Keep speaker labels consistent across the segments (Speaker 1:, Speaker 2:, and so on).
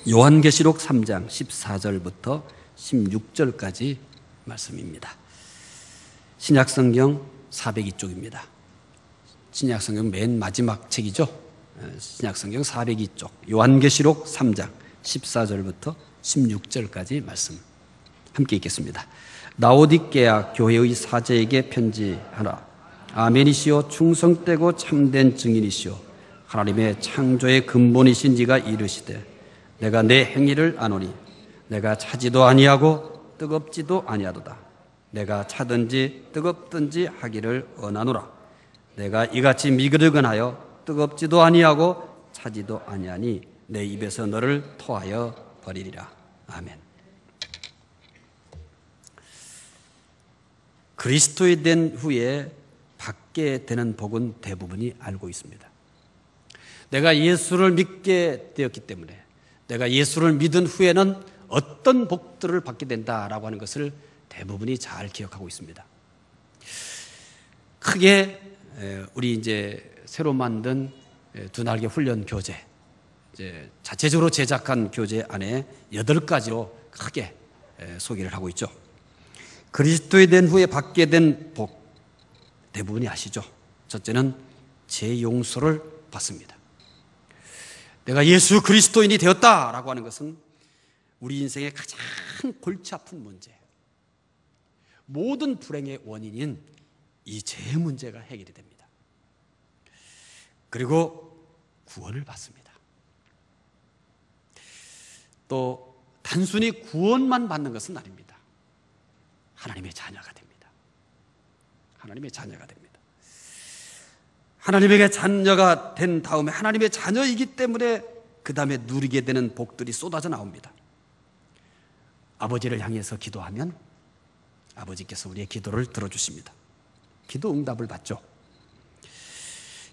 Speaker 1: 요한계시록 3장 14절부터 16절까지 말씀입니다. 신약성경 402쪽입니다. 신약성경 맨 마지막 책이죠. 신약성경 402쪽 요한계시록 3장 14절부터 16절까지 말씀 함께 읽겠습니다. 라오디게아 교회의 사제에게 편지하라. 아멘이시오 충성되고 참된 증인이시오 하나님의 창조의 근본이신 이가 이르시되 내가 내 행위를 아노니 내가 차지도 아니하고 뜨겁지도 아니하도다. 내가 차든지 뜨겁든지 하기를 원하노라. 내가 이같이 미그러건하여 뜨겁지도 아니하고 차지도 아니하니 내 입에서 너를 토하여 버리리라. 아멘. 그리스도에 된 후에 받게 되는 복은 대부분이 알고 있습니다. 내가 예수를 믿게 되었기 때문에 내가 예수를 믿은 후에는 어떤 복들을 받게 된다라고 하는 것을 대부분이 잘 기억하고 있습니다. 크게 우리 이제 새로 만든 두 날개 훈련 교재, 이제 자체적으로 제작한 교재 안에 8가지로 크게 소개를 하고 있죠. 그리스도에 된 후에 받게 된 복 대부분이 아시죠? 첫째는 재용서를 받습니다. 내가 예수 그리스도인이 되었다라고 하는 것은 우리 인생의 가장 골치 아픈 문제예요. 모든 불행의 원인인 이 죄 문제가 해결이 됩니다. 그리고 구원을 받습니다. 또 단순히 구원만 받는 것은 아닙니다. 하나님의 자녀가 됩니다. 하나님의 자녀가 됩니다. 하나님에게 자녀가 된 다음에 하나님의 자녀이기 때문에 그 다음에 누리게 되는 복들이 쏟아져 나옵니다. 아버지를 향해서 기도하면 아버지께서 우리의 기도를 들어주십니다. 기도 응답을 받죠.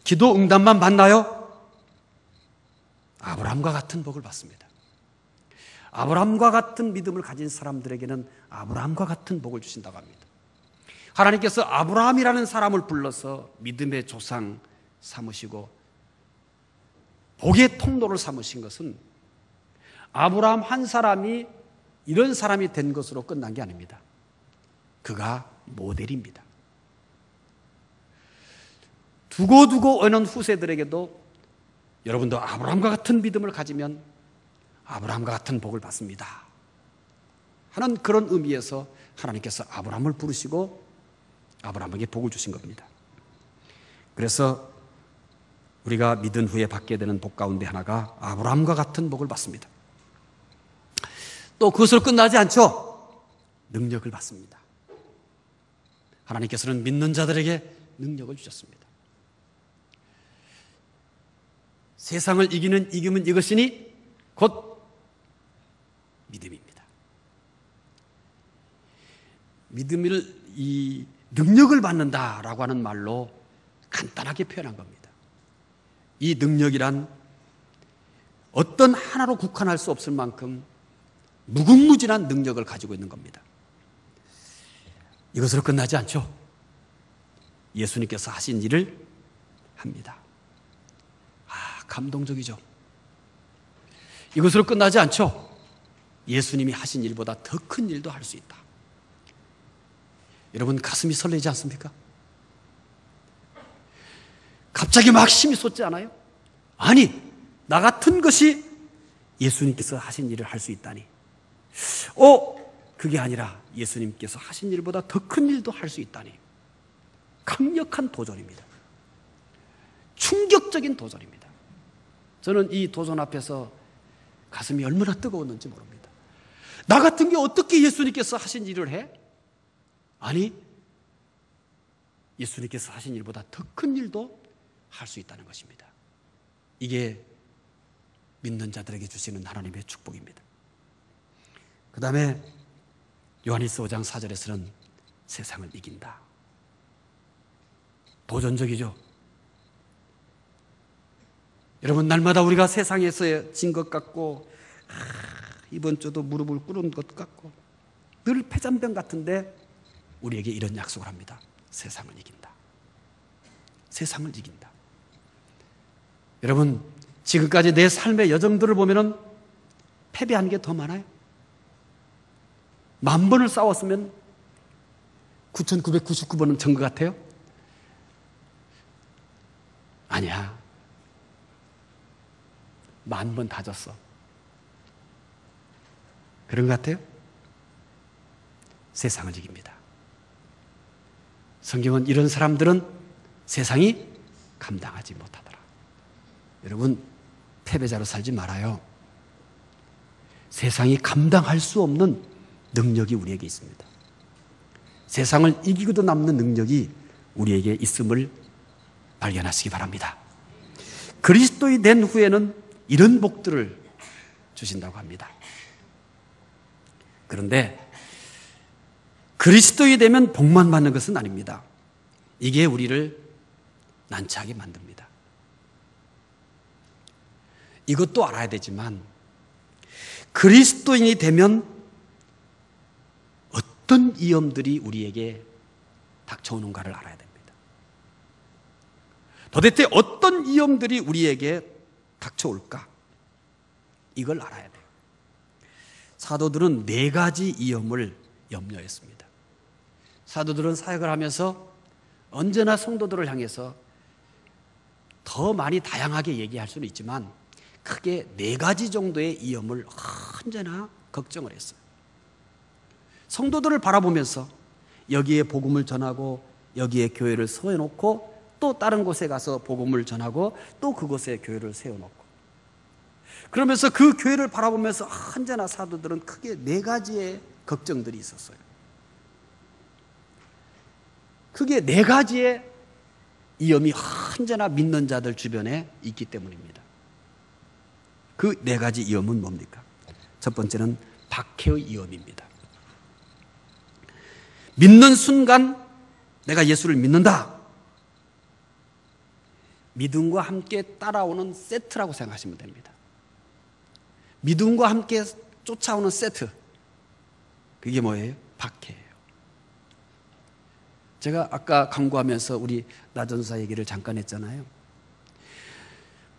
Speaker 1: 기도 응답만 받나요? 아브라함과 같은 복을 받습니다. 아브라함과 같은 믿음을 가진 사람들에게는 아브라함과 같은 복을 주신다고 합니다. 하나님께서 아브라함이라는 사람을 불러서 믿음의 조상 삼으시고 복의 통로를 삼으신 것은 아브라함 한 사람이 이런 사람이 된 것으로 끝난 게 아닙니다. 그가 모델입니다. 두고두고 오는 후세들에게도 여러분도 아브라함과 같은 믿음을 가지면 아브라함과 같은 복을 받습니다 하는 그런 의미에서 하나님께서 아브라함을 부르시고 아브라함에게 복을 주신 겁니다. 그래서 우리가 믿은 후에 받게 되는 복 가운데 하나가 아브라함과 같은 복을 받습니다. 또 그것으로 끝나지 않죠. 능력을 받습니다. 하나님께서는 믿는 자들에게 능력을 주셨습니다. 세상을 이기는 이김은 이것이니 곧 믿음입니다. 믿음을 이 능력을 받는다라고 하는 말로 간단하게 표현한 겁니다. 이 능력이란 어떤 하나로 국한할 수 없을 만큼 무궁무진한 능력을 가지고 있는 겁니다. 이것으로 끝나지 않죠. 예수님께서 하신 일을 합니다. 감동적이죠. 이것으로 끝나지 않죠. 예수님이 하신 일보다 더 큰 일도 할 수 있다. 여러분 가슴이 설레지 않습니까? 갑자기 막 힘이 솟지 않아요? 아니, 나 같은 것이 예수님께서 하신 일을 할 수 있다니. 그게 아니라 예수님께서 하신 일보다 더 큰 일도 할 수 있다니. 강력한 도전입니다. 충격적인 도전입니다. 저는 이 도전 앞에서 가슴이 얼마나 뜨거웠는지 모릅니다. 나 같은 게 어떻게 예수님께서 하신 일을 해? 아니, 예수님께서 하신 일보다 더 큰 일도 할 수 있다는 것입니다. 이게 믿는 자들에게 주시는 하나님의 축복입니다. 그 다음에 요한일서 5장 4절에서는 세상을 이긴다. 도전적이죠. 여러분 날마다 우리가 세상에서 진 것 같고 이번 주도 무릎을 꿇은 것 같고 늘 패잔병 같은데 우리에게 이런 약속을 합니다. 세상을 이긴다. 세상을 이긴다. 여러분 지금까지 내 삶의 여정들을 보면은 패배한 게 더 많아요? 10,000번을 싸웠으면 9,999번은 전 것 같아요? 아니야. 10,000번 다 졌어. 그런 것 같아요? 세상을 이깁니다. 성경은 이런 사람들은 세상이 감당하지 못하더라. 여러분, 패배자로 살지 말아요. 세상이 감당할 수 없는 능력이 우리에게 있습니다. 세상을 이기고도 남는 능력이 우리에게 있음을 발견하시기 바랍니다. 그리스도인이 된 후에는 이런 복들을 주신다고 합니다. 그런데 그리스도인이 되면 복만 받는 것은 아닙니다. 이게 우리를 난처하게 만듭니다. 이것도 알아야 되지만 그리스도인이 되면 어떤 위험들이 우리에게 닥쳐오는가를 알아야 됩니다. 도대체 어떤 위험들이 우리에게 닥쳐올까? 이걸 알아야 돼요. 사도들은 4가지 위험을 염려했습니다. 사도들은 사역을 하면서 언제나 성도들을 향해서 더 많이 다양하게 얘기할 수는 있지만 크게 4가지 정도의 위험을 언제나 걱정을 했어요. 성도들을 바라보면서 여기에 복음을 전하고 여기에 교회를 세워놓고 또 다른 곳에 가서 복음을 전하고 또 그곳에 교회를 세워놓고 그러면서 그 교회를 바라보면서 언제나 사도들은 크게 4가지의 걱정들이 있었어요. 크게 4가지의 위험이 언제나 믿는 자들 주변에 있기 때문입니다. 그 4가지 위험은 뭡니까? 첫 번째는 박해의 위험입니다. 믿는 순간 내가 예수를 믿는다. 믿음과 함께 따라오는 세트라고 생각하시면 됩니다. 믿음과 함께 쫓아오는 세트. 그게 뭐예요? 박해예요. 제가 아까 강구하면서 우리 나전사 얘기를 잠깐 했잖아요.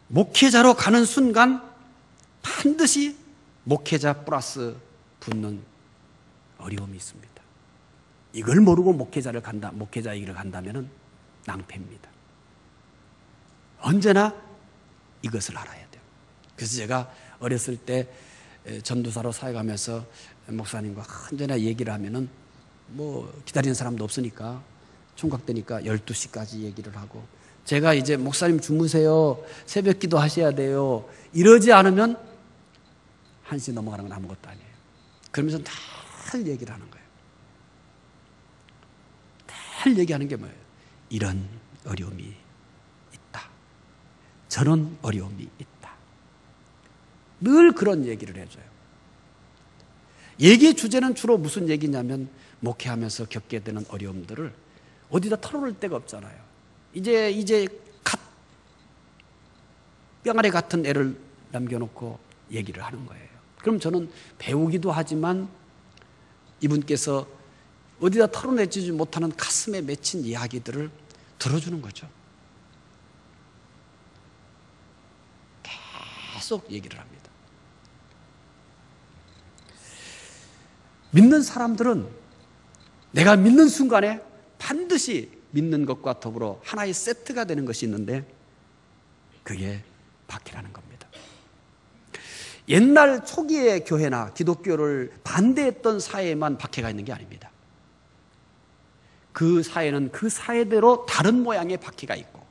Speaker 1: 목회자로 가는 순간 반드시 목회자 플러스 붙는 어려움이 있습니다. 이걸 모르고 목회자 얘기를 간다면 낭패입니다. 언제나 이것을 알아야 돼요. 그래서 제가 어렸을 때 전도사로 사역하면서 목사님과 언제나 얘기를 하면은 뭐 기다리는 사람도 없으니까 총각 되니까 12시까지 얘기를 하고 제가 이제 목사님 주무세요. 새벽 기도 하셔야 돼요. 이러지 않으면 1시 넘어가는 건 아무것도 아니에요. 그러면서 늘 얘기를 하는 거예요. 늘 얘기하는 게 뭐예요? 이런 어려움이 있다. 저런 어려움이 있다. 늘 그런 얘기를 해줘요. 얘기의 주제는 주로 무슨 얘기냐면 목회하면서 겪게 되는 어려움들을 어디다 털어놓을 데가 없잖아요. 이제 갓 뿅아리 같은 애를 남겨놓고 얘기를 하는 거예요. 그럼 저는 배우기도 하지만 이분께서 어디다 털어내지 못하는 가슴에 맺힌 이야기들을 들어주는 거죠. 계속 얘기를 합니다. 믿는 사람들은 내가 믿는 순간에 반드시 믿는 것과 더불어 하나의 세트가 되는 것이 있는데 그게 박해라는 겁니다. 옛날 초기의 교회나 기독교를 반대했던 사회에만 박해가 있는 게 아닙니다. 그 사회는 그 사회대로 다른 모양의 박해가 있고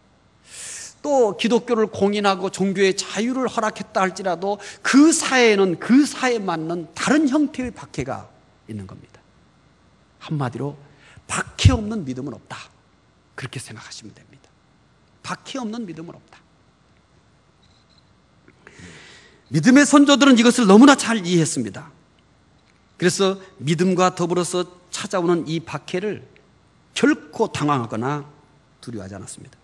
Speaker 1: 또 기독교를 공인하고 종교의 자유를 허락했다 할지라도 그 사회에는 그 사회에 맞는 다른 형태의 박해가 있는 겁니다. 한마디로 박해 없는 믿음은 없다. 그렇게 생각하시면 됩니다. 박해 없는 믿음은 없다. 믿음의 선조들은 이것을 너무나 잘 이해했습니다. 그래서 믿음과 더불어서 찾아오는 이 박해를 결코 당황하거나 두려워하지 않았습니다.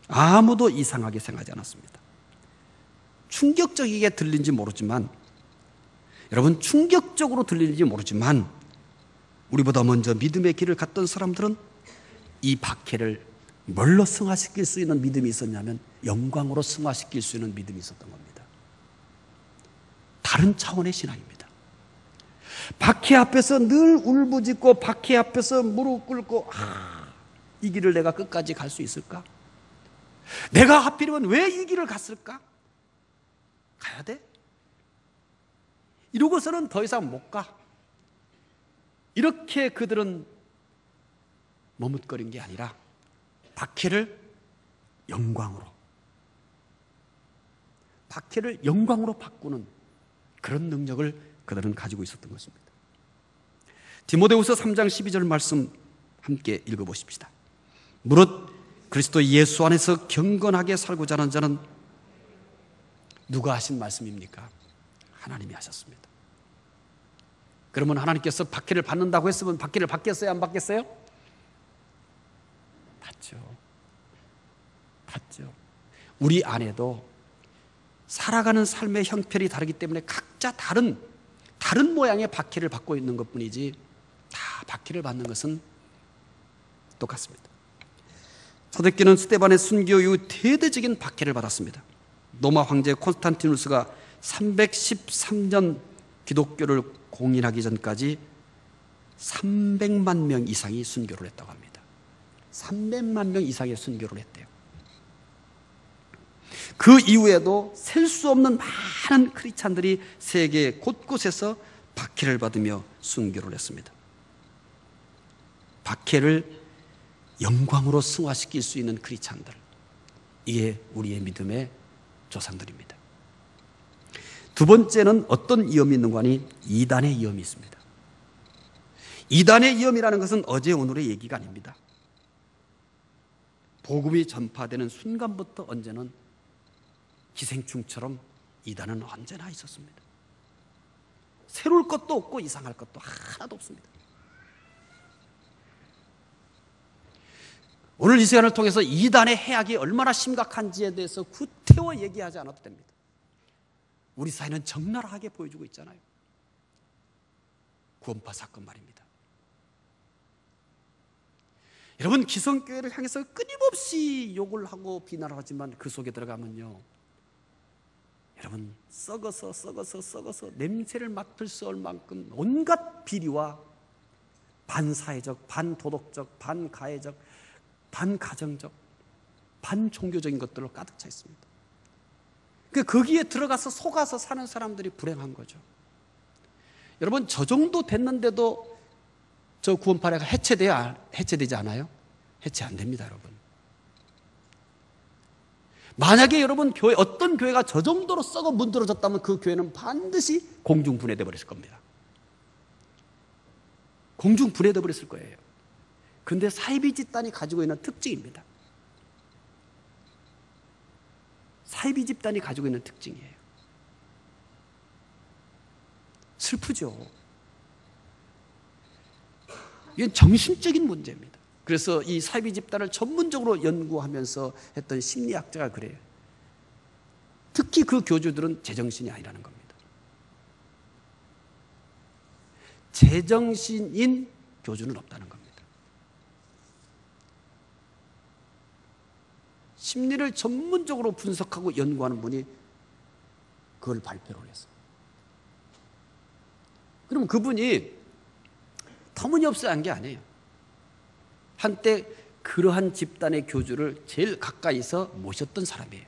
Speaker 1: 아무도 이상하게 생각하지 않았습니다. 충격적이게 들린지 모르지만 여러분 충격적으로 들리는지 모르지만 우리보다 먼저 믿음의 길을 갔던 사람들은 이 박해를 뭘로 승화시킬 수 있는 믿음이 있었냐면 영광으로 승화시킬 수 있는 믿음이 있었던 겁니다. 다른 차원의 신앙입니다. 박해 앞에서 늘 울부짖고 박해 앞에서 무릎 꿇고 이 길을 내가 끝까지 갈 수 있을까? 내가 하필이면 왜 이 길을 갔을까? 가야 돼? 이러고서는 더 이상 못 가. 이렇게 그들은 머뭇거린 게 아니라 박해를 영광으로 바꾸는 그런 능력을 그들은 가지고 있었던 것입니다. 디모데후서 3장 12절 말씀 함께 읽어보십시다. 무릇 그리스도 예수 안에서 경건하게 살고자 하는 자는 누가 하신 말씀입니까? 하나님이 하셨습니다. 그러면 하나님께서 박해를 받는다고 했으면 박해를 받겠어요? 안 받겠어요? 받죠. 우리 안에도 살아가는 삶의 형편이 다르기 때문에 각자 다른 모양의 박해를 받고 있는 것뿐이지 다 박해를 받는 것은 똑같습니다. 초대교회는 스데반의 순교 이후 대대적인 박해를 받았습니다. 로마 황제 콘스탄티누스가 313년 기독교를 공인하기 전까지 300만 명 이상이 순교를 했다고 합니다. 300만 명 이상의 순교를 했대요. 그 이후에도 셀 수 없는 많은 크리스찬들이 세계 곳곳에서 박해를 받으며 순교를 했습니다. 박해를 영광으로 승화시킬 수 있는 크리스찬들, 이게 우리의 믿음의 조상들입니다. 두 번째는 어떤 위험이 있는가 하니 이단의 위험이 있습니다. 이단의 위험이라는 것은 어제 오늘의 얘기가 아닙니다. 복음이 전파되는 순간부터 언제는 기생충처럼 이단은 언제나 있었습니다. 새로울 것도 없고 이상할 것도 하나도 없습니다. 오늘 이 시간을 통해서 이단의 해악이 얼마나 심각한지에 대해서 구태워 얘기하지 않아도 됩니다. 우리 사회는 적나라하게 보여주고 있잖아요. 구원파 사건 말입니다. 여러분, 기성교회를 향해서 끊임없이 욕을 하고 비난을 하지만 그 속에 들어가면요, 여러분, 썩어서 냄새를 맡을 수 없을 만큼 온갖 비리와 반사회적, 반도덕적, 반가해적, 반가정적, 반종교적인 것들로 가득 차 있습니다. 거기에 들어가서 속아서 사는 사람들이 불행한 거죠. 여러분, 저 정도 됐는데도 저 구원파례가 해체되지 않아요? 해체 안 됩니다, 여러분. 만약에 여러분 어떤 교회가 저 정도로 썩어 문드러졌다면 그 교회는 반드시 공중분해돼 버렸을 겁니다. 공중분해돼 버렸을 거예요. 그런데 사이비 집단이 가지고 있는 특징입니다. 사이비 집단이 가지고 있는 특징이에요. 슬프죠. 이건 정신적인 문제입니다. 그래서 이 사이비 집단을 전문적으로 연구하면서 했던 심리학자가 그래요. 특히 그 교주들은 제정신이 아니라는 겁니다. 제정신인 교주는 없다는 겁니다. 심리를 전문적으로 분석하고 연구하는 분이 그걸 발표를 했어요. 그럼 그분이 터무니없어 한 게 아니에요. 한때 그러한 집단의 교주를 제일 가까이서 모셨던 사람이에요.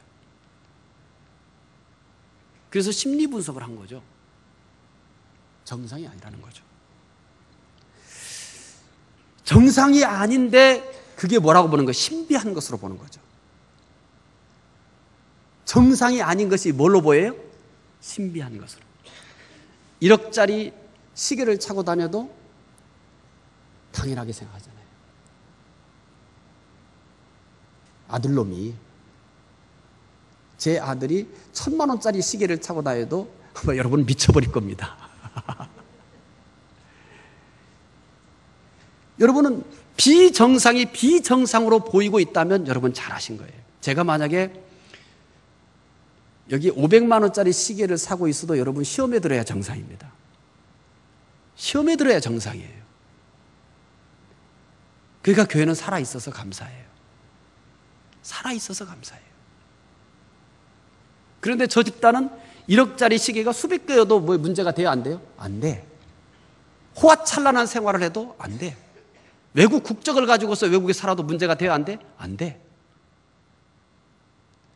Speaker 1: 그래서 심리 분석을 한 거죠. 정상이 아니라는 거죠. 정상이 아닌데 그게 뭐라고 보는 거예요? 신비한 것으로 보는 거죠. 정상이 아닌 것이 뭘로 보여요? 신비한 것으로. 1억짜리 시계를 차고 다녀도 당연하게 생각하잖아요. 아들놈이, 제 아들이 1,000만 원짜리 시계를 차고 다녀도 아마 여러분 미쳐버릴 겁니다. 여러분은 비정상이 비정상으로 보이고 있다면 여러분 잘하신 거예요. 제가 만약에 여기 500만 원짜리 시계를 사고 있어도 여러분 시험에 들어야 정상입니다. 시험에 들어야 정상이에요. 그러니까 교회는 살아있어서 감사해요. 살아있어서 감사해요. 그런데 저 집단은 1억짜리 시계가 수백 개여도 뭐 문제가 돼야 안 돼요? 안 돼. 호화찬란한 생활을 해도 안 돼. 외국 국적을 가지고서 외국에 살아도 문제가 돼야 안 돼? 안 돼.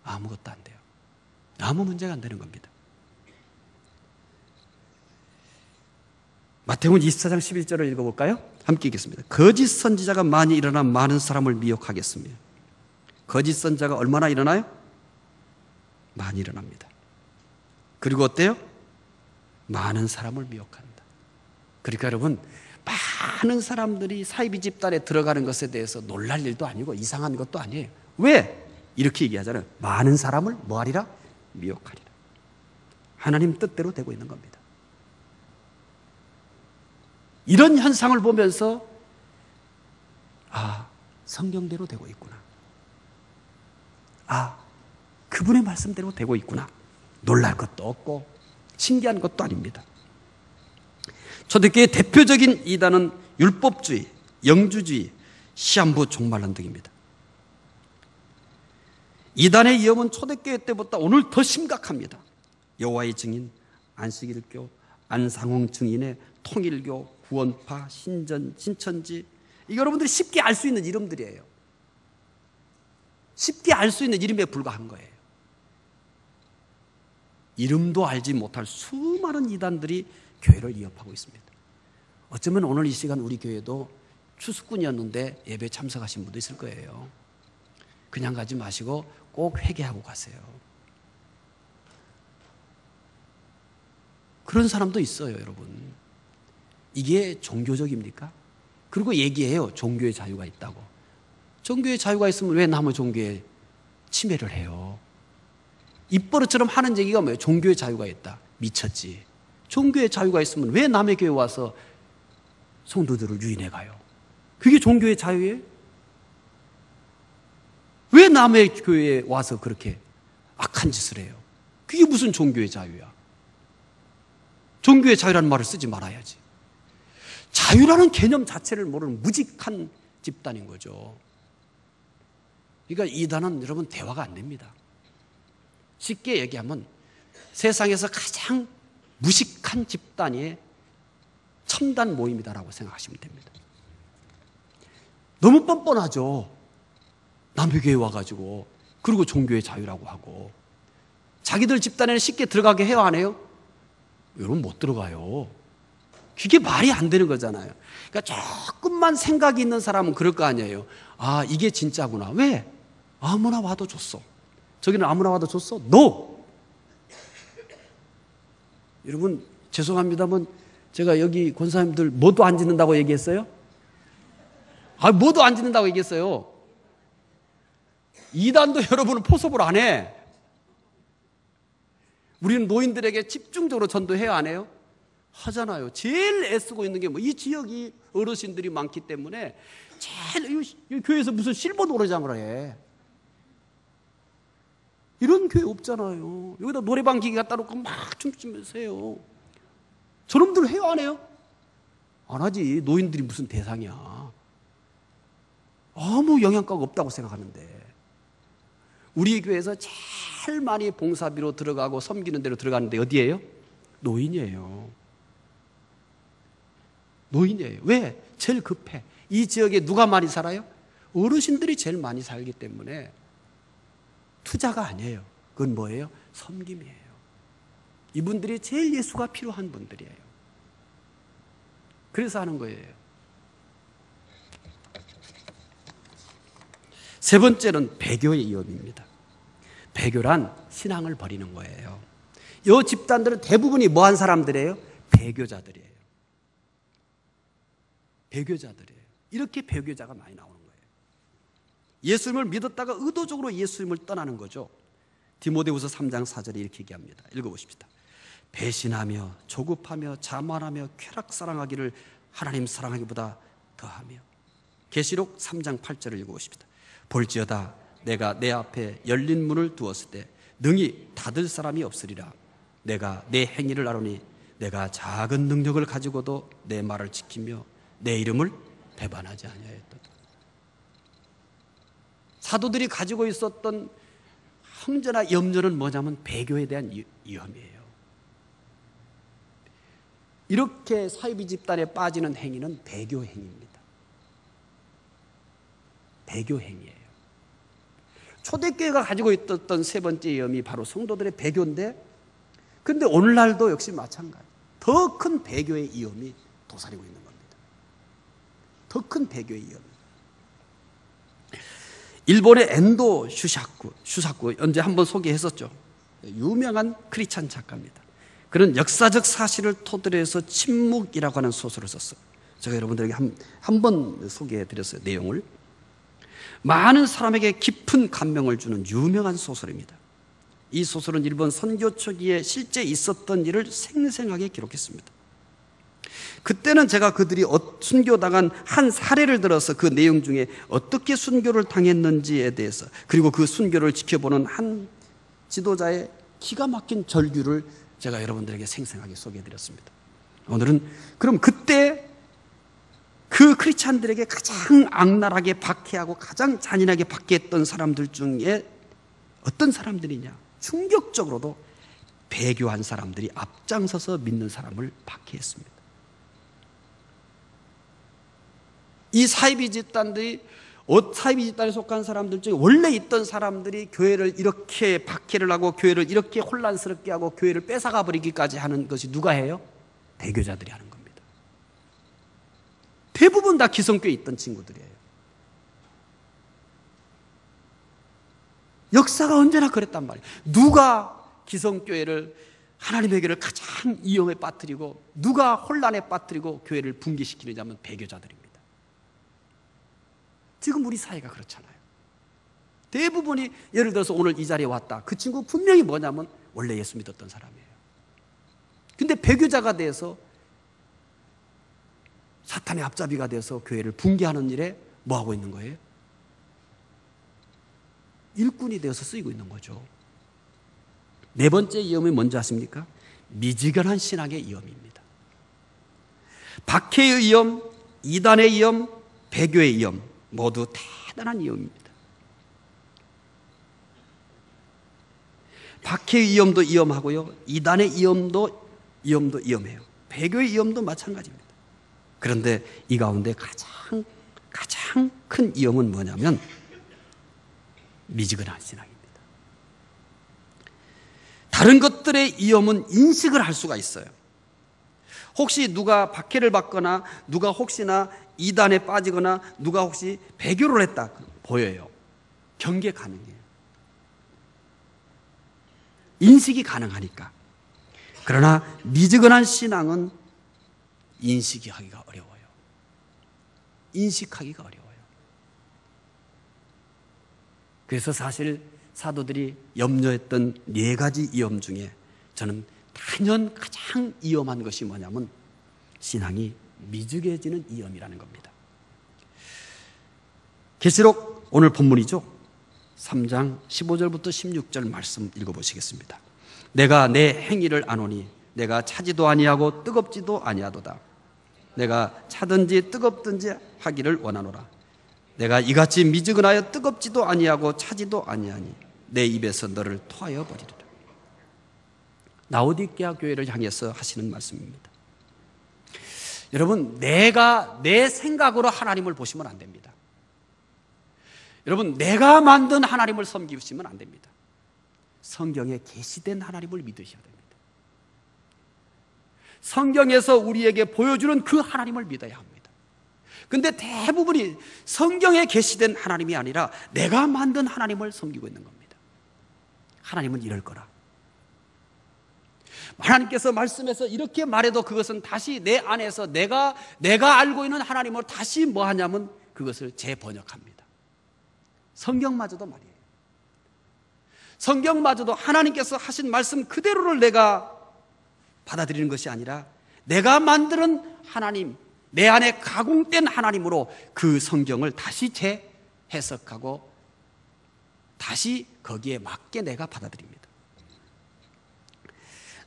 Speaker 1: 아무것도 안 돼요. 아무 문제가 안 되는 겁니다. 마태복음 24장 11절을 읽어볼까요? 함께 읽겠습니다. 거짓 선지자가 많이 일어나 많은 사람을 미혹하겠으며. 거짓 선지자가 얼마나 일어나요? 많이 일어납니다. 그리고 어때요? 많은 사람을 미혹한다. 그러니까 여러분, 많은 사람들이 사이비 집단에 들어가는 것에 대해서 놀랄 일도 아니고 이상한 것도 아니에요. 왜? 이렇게 얘기하잖아요. 많은 사람을 뭐하리라? 미혹하리라. 하나님 뜻대로 되고 있는 겁니다. 이런 현상을 보면서 아, 성경대로 되고 있구나. 아, 그분의 말씀대로 되고 있구나. 놀랄 것도 없고 신기한 것도 아닙니다. 초대교회의 대표적인 이단은 율법주의, 영주주의, 시한부 종말론 등입니다. 이단의 위험은 초대교회 때보다 오늘 더 심각합니다. 여호와의 증인, 안식일교, 안상홍 증인의 통일교, 구원파, 신천지, 이게 여러분들이 쉽게 알 수 있는 이름들이에요. 쉽게 알 수 있는 이름에 불과한 거예요. 이름도 알지 못할 수많은 이단들이 교회를 위협하고 있습니다. 어쩌면 오늘 이 시간 우리 교회도 추수꾼이었는데 예배에 참석하신 분도 있을 거예요. 그냥 가지 마시고 꼭 회개하고 가세요. 그런 사람도 있어요, 여러분. 이게 종교적입니까? 그리고 얘기해요. 종교의 자유가 있다고. 종교의 자유가 있으면 왜 남의 종교에 침해를 해요? 입버릇처럼 하는 얘기가 뭐예요? 종교의 자유가 있다. 미쳤지. 종교의 자유가 있으면 왜 남의 교회 와서 성도들을 유인해 가요? 그게 종교의 자유예요? 왜 남의 교회에 와서 그렇게 악한 짓을 해요? 그게 무슨 종교의 자유야? 종교의 자유라는 말을 쓰지 말아야지. 자유라는 개념 자체를 모르는 무직한 집단인 거죠. 그러니까 이단은 여러분 대화가 안 됩니다. 쉽게 얘기하면 세상에서 가장 무식한 집단이 첨단 모임이다라고 생각하시면 됩니다. 너무 뻔뻔하죠. 남의 교회 와가지고 그리고 종교의 자유라고 하고 자기들 집단에는 쉽게 들어가게 해요, 안 해요? 여러분 못 들어가요. 그게 말이 안 되는 거잖아요. 그러니까 조금만 생각이 있는 사람은 그럴 거 아니에요. 아, 이게 진짜구나. 왜? 아무나 와도 줬어. 저기는 아무나 와도 줬어? No! 여러분 죄송합니다만 제가 여기 권사님들 뭐도 안 짓는다고 얘기했어요? 아, 뭐도 안 짓는다고 얘기했어요. 이단도 여러분은 포섭을 안 해. 우리는 노인들에게 집중적으로 전도해야 안 해요? 하잖아요. 제일 애쓰고 있는 게 뭐 이 지역이 어르신들이 많기 때문에 제일 이 교회에서 무슨 실버 노래장을 해. 이런 교회 없잖아요. 여기다 노래방 기계 갖다 놓고 막 춤추면서 해요. 저놈들 해요, 안 해요? 안 하지. 노인들이 무슨 대상이야. 아무 영향가가 없다고 생각하는데. 우리 교회에서 제일 많이 봉사비로 들어가고 섬기는 데로 들어가는데 어디예요? 노인이에요. 노인이에요. 왜? 제일 급해. 이 지역에 누가 많이 살아요? 어르신들이 제일 많이 살기 때문에 투자가 아니에요. 그건 뭐예요? 섬김이에요. 이분들이 제일 예수가 필요한 분들이에요. 그래서 하는 거예요. 세 번째는 배교의 위험입니다. 배교란 신앙을 버리는 거예요. 이 집단들은 대부분이 뭐한 사람들이에요? 배교자들이에요. 배교자들이에요. 이렇게 배교자가 많이 나오는 거예요. 예수님을 믿었다가 의도적으로 예수님을 떠나는 거죠. 디모데후서 3장 4절에 이렇게 얘기합니다. 읽어보십시다. 배신하며 조급하며 자만하며 쾌락 사랑하기를 하나님 사랑하기보다 더하며. 계시록 3장 8절을 읽어보십시다. 볼지어다 내가 내 앞에 열린 문을 두었을 때 능히 닫을 사람이 없으리라. 내가 내 행위를 아노니 내가 작은 능력을 가지고도 내 말을 지키며 내 이름을 배반하지 아니하였다. 사도들이 가지고 있었던 형제나 염려는 뭐냐면 배교에 대한 위험이에요. 이렇게 사이비 집단에 빠지는 행위는 배교 행위입니다. 배교 행위예요. 초대교회가 가지고 있었던 세 번째 위험이 바로 성도들의 배교인데, 그런데 오늘날도 역시 마찬가지. 더 큰 배교의 위험이 도사리고 있는 겁니다. 더 큰 배교의 위험. 일본의 엔도 슈사쿠 언제 한번 소개했었죠. 유명한 크리스찬 작가입니다. 그런 역사적 사실을 토대로 해서 침묵이라고 하는 소설을 썼어요. 제가 여러분들에게 한 번 소개해드렸어요. 내용을. 많은 사람에게 깊은 감명을 주는 유명한 소설입니다. 이 소설은 일본 선교 초기에 실제 있었던 일을 생생하게 기록했습니다. 그때는 제가 그들이 순교당한 한 사례를 들어서 그 내용 중에 어떻게 순교를 당했는지에 대해서, 그리고 그 순교를 지켜보는 한 지도자의 기가 막힌 절규를 제가 여러분들에게 생생하게 소개해드렸습니다. 오늘은 그럼 그때 그 크리스찬들에게 가장 악랄하게 박해하고 가장 잔인하게 박해했던 사람들 중에 어떤 사람들이냐, 충격적으로도 배교한 사람들이 앞장서서 믿는 사람을 박해했습니다. 이 사이비 집단에 속한 사람들 중에 원래 있던 사람들이 교회를 이렇게 박해를 하고 교회를 이렇게 혼란스럽게 하고 교회를 뺏어가 버리기까지 하는 것이 누가 해요? 배교자들이 하는 겁니다. 대부분 다 기성교회에 있던 친구들이에요. 역사가 언제나 그랬단 말이에요. 누가 기성교회를, 하나님의 교회를 가장 위험에 빠뜨리고 누가 혼란에 빠뜨리고 교회를 붕괴시키느냐 하면 배교자들입니다. 지금 우리 사회가 그렇잖아요. 대부분이 예를 들어서 오늘 이 자리에 왔다. 그 친구 분명히 뭐냐면 원래 예수 믿었던 사람이에요. 근데 배교자가 돼서 사탄의 앞잡이가 돼서 교회를 붕괴하는 일에 뭐 하고 있는 거예요? 일꾼이 되어서 쓰이고 있는 거죠. 네 번째 위험이 뭔지 아십니까? 미지근한 신앙의 위험입니다. 박해의 위험, 이단의 위험, 배교의 위험, 모두 대단한 위험입니다. 박해의 위험도 위험하고요, 이단의 위험도 위험해요. 배교의 위험도 마찬가지입니다. 그런데 이 가운데 가장 큰 위험은 뭐냐면 미지근한 신앙입니다. 다른 것들의 위험은 인식을 할 수가 있어요. 혹시 누가 박해를 받거나 누가 혹시나 이단에 빠지거나 누가 혹시 배교를 했다 보여요. 경계 가능해요. 인식이 가능하니까. 그러나 미지근한 신앙은 인식하기가 어려워요. 인식하기가 어려워요. 그래서 사실 사도들이 염려했던 네 가지 위험 중에 저는 단연 가장 위험한 것이 뭐냐면 신앙이 미지근해지는 위험이라는 겁니다. 계시록 오늘 본문이죠. 3장 15절부터 16절 말씀 읽어보시겠습니다. 내가 내 행위를 아노니 내가 차지도 아니하고 뜨겁지도 아니하도다. 내가 차든지 뜨겁든지 하기를 원하노라. 내가 이같이 미지근하여 뜨겁지도 아니하고 차지도 아니하니 내 입에서 너를 토하여 버리리라. 라오디게아 교회를 향해서 하시는 말씀입니다. 여러분, 내가 내 생각으로 하나님을 보시면 안 됩니다. 여러분, 내가 만든 하나님을 섬기시면 안 됩니다. 성경에 계시된 하나님을 믿으셔야 됩니다. 성경에서 우리에게 보여주는 그 하나님을 믿어야 합니다. 근데 대부분이 성경에 계시된 하나님이 아니라 내가 만든 하나님을 섬기고 있는 겁니다. 하나님은 이럴 거라. 하나님께서 말씀에서 이렇게 말해도 그것은 다시 내 안에서 내가 알고 있는 하나님을 다시 뭐 하냐면 그것을 재번역합니다. 성경마저도 말이에요. 성경마저도 하나님께서 하신 말씀 그대로를 내가 받아들이는 것이 아니라 내가 만드는 하나님, 내 안에 가공된 하나님으로 그 성경을 다시 재해석하고 다시 거기에 맞게 내가 받아들입니다.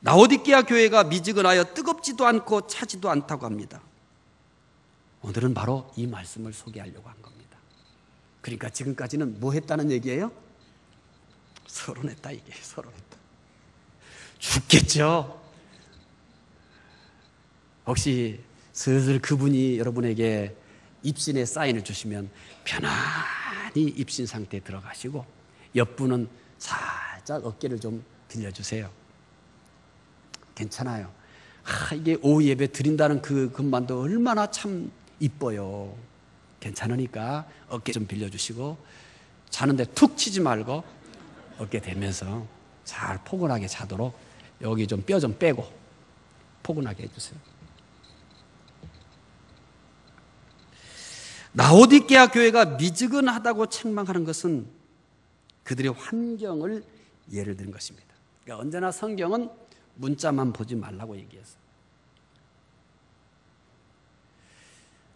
Speaker 1: 라오디게아 교회가 미지근하여 뜨겁지도 않고 차지도 않다고 합니다. 오늘은 바로 이 말씀을 소개하려고 한 겁니다. 그러니까 지금까지는 뭐 했다는 얘기예요? 서론했다, 이게 서론했다. 죽겠죠. 혹시 슬슬 그분이 여러분에게 입신의 사인을 주시면 편안히 입신 상태에 들어가시고 옆분은 살짝 어깨를 좀 빌려주세요. 괜찮아요. 이게 오후 예배 드린다는 그 것만도 얼마나 참 이뻐요. 괜찮으니까 어깨 좀 빌려주시고 자는데 툭 치지 말고 어깨 대면서 잘 포근하게 자도록 여기 좀 뼈 좀 빼고 포근하게 해주세요. 라오디게아 교회가 미지근하다고 책망하는 것은 그들의 환경을 예를 든 것입니다. 그러니까 언제나 성경은 문자만 보지 말라고 얘기했어요.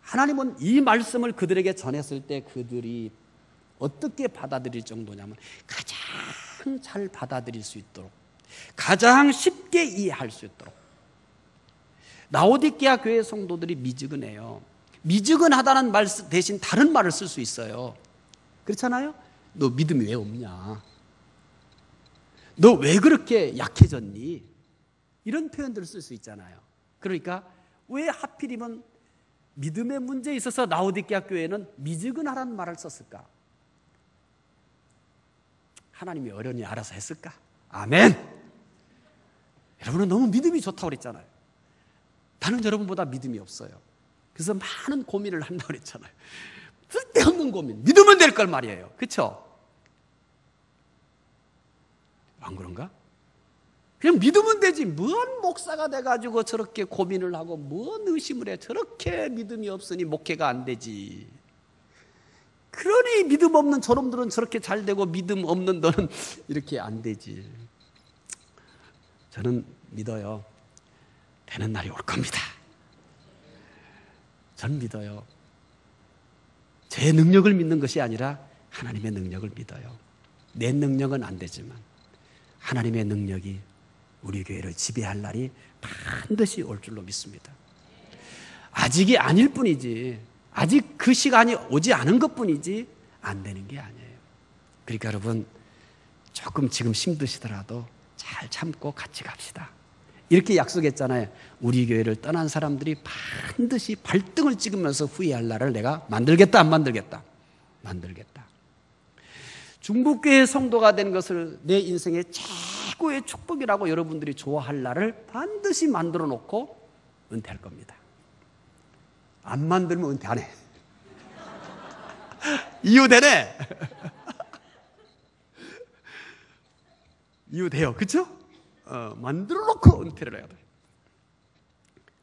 Speaker 1: 하나님은 이 말씀을 그들에게 전했을 때 그들이 어떻게 받아들일 정도냐면 가장 잘 받아들일 수 있도록, 가장 쉽게 이해할 수 있도록. 라오디게아 교회 성도들이 미지근해요. 미지근하다는 말 대신 다른 말을 쓸 수 있어요. 그렇잖아요? 너 믿음이 왜 없냐? 너 왜 그렇게 약해졌니? 이런 표현들을 쓸 수 있잖아요. 그러니까 왜 하필이면 믿음의 문제에 있어서 라오디게아 교회는 미지근하라는 말을 썼을까? 하나님이 어련히 알아서 했을까? 아멘! 여러분은 너무 믿음이 좋다고 그랬잖아요. 나는 여러분보다 믿음이 없어요. 그래서 많은 고민을 한다고 그랬잖아요. 쓸데없는 고민. 믿으면 될 걸 말이에요. 그렇죠? 안 그런가? 그냥 믿으면 되지. 뭔 목사가 돼가지고 저렇게 고민을 하고 뭔 의심을 해. 저렇게 믿음이 없으니 목회가 안 되지. 그러니 믿음 없는 저놈들은 저렇게 잘 되고 믿음 없는 너는 이렇게 안 되지. 저는 믿어요. 되는 날이 올 겁니다. 저는 믿어요. 제 능력을 믿는 것이 아니라 하나님의 능력을 믿어요. 내 능력은 안 되지만 하나님의 능력이 우리 교회를 지배할 날이 반드시 올 줄로 믿습니다. 아직이 아닐 뿐이지, 아직 그 시간이 오지 않은 것뿐이지 안 되는 게 아니에요. 그러니까 여러분 조금 지금 힘드시더라도 잘 참고 같이 갑시다. 이렇게 약속했잖아요. 우리 교회를 떠난 사람들이 반드시 발등을 찍으면서 후회할 날을 내가 만들겠다, 안 만들겠다? 만들겠다. 중국교회 성도가 된 것을 내 인생의 최고의 축복이라고 여러분들이 좋아할 날을 반드시 만들어 놓고 은퇴할 겁니다. 안 만들면 은퇴 안 해. 이유 되네. 이유 돼요. 그렇죠? 만들어 놓고 은퇴를 해야 돼.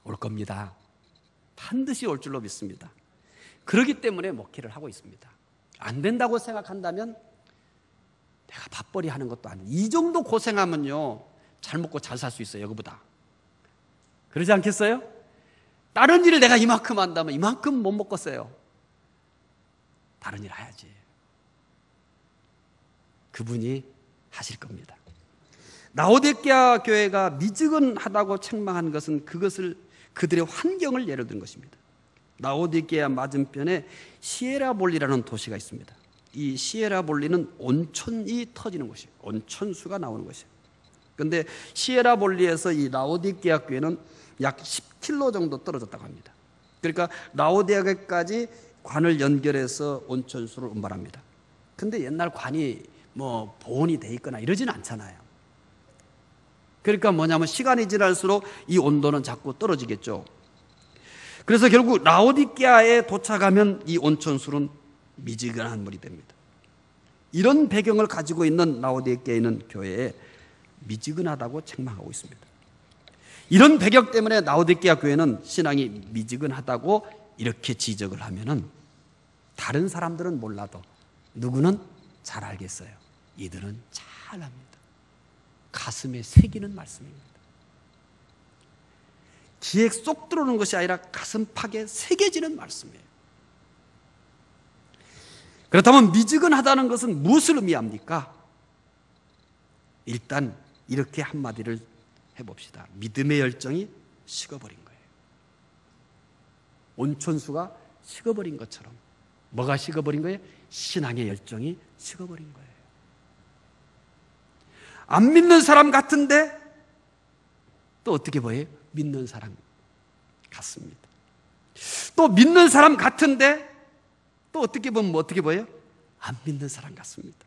Speaker 1: 올 겁니다. 반드시 올 줄로 믿습니다. 그렇기 때문에 목회를 하고 있습니다. 안 된다고 생각한다면 내가 밥벌이 하는 것도 아니고 이 정도 고생하면요 잘 먹고 잘 살 수 있어요. 여기보다. 그러지 않겠어요? 다른 일을 내가 이만큼 한다면 이만큼 못 먹겠어요. 다른 일 해야지. 그분이 하실 겁니다. 라오디게아 교회가 미지근하다고 책망한 것은 그것을 그들의 환경을 예를 든 것입니다. 라오디게아 맞은편에 시에라볼리라는 도시가 있습니다. 이 시에라볼리는 온천이 터지는 곳이에요. 온천수가 나오는 곳이에요. 그런데 시에라볼리에서 이 라오디게아 교회는 약 10km 정도 떨어졌다고 합니다. 그러니까 라오디게아까지 관을 연결해서 온천수를 운반합니다. 근데 옛날 관이 뭐 보온이 돼 있거나 이러지는 않잖아요. 그러니까 뭐냐면 시간이 지날수록 이 온도는 자꾸 떨어지겠죠. 그래서 결국 라오디게아에 도착하면 이 온천수는 미지근한 물이 됩니다. 이런 배경을 가지고 있는 라오디게아에 있는 교회에 미지근하다고 책망하고 있습니다. 이런 배경 때문에 라오디게아 교회는 신앙이 미지근하다고 이렇게 지적을 하면은 다른 사람들은 몰라도 누구는 잘 알겠어요. 이들은 잘 압니다. 가슴에 새기는 말씀입니다. 귀에 쏙 들어오는 것이 아니라 가슴팍에 새겨지는 말씀이에요. 그렇다면 미지근하다는 것은 무엇을 의미합니까? 일단 이렇게 한마디를 해봅시다. 믿음의 열정이 식어버린 거예요. 온천수가 식어버린 것처럼. 뭐가 식어버린 거예요? 신앙의 열정이 식어버린 거예요. 안 믿는 사람 같은데 또 어떻게 보여요? 믿는 사람. 같습니다. 또 믿는 사람 같은데 또 어떻게 보면 어떻게 보여요? 안 믿는 사람 같습니다.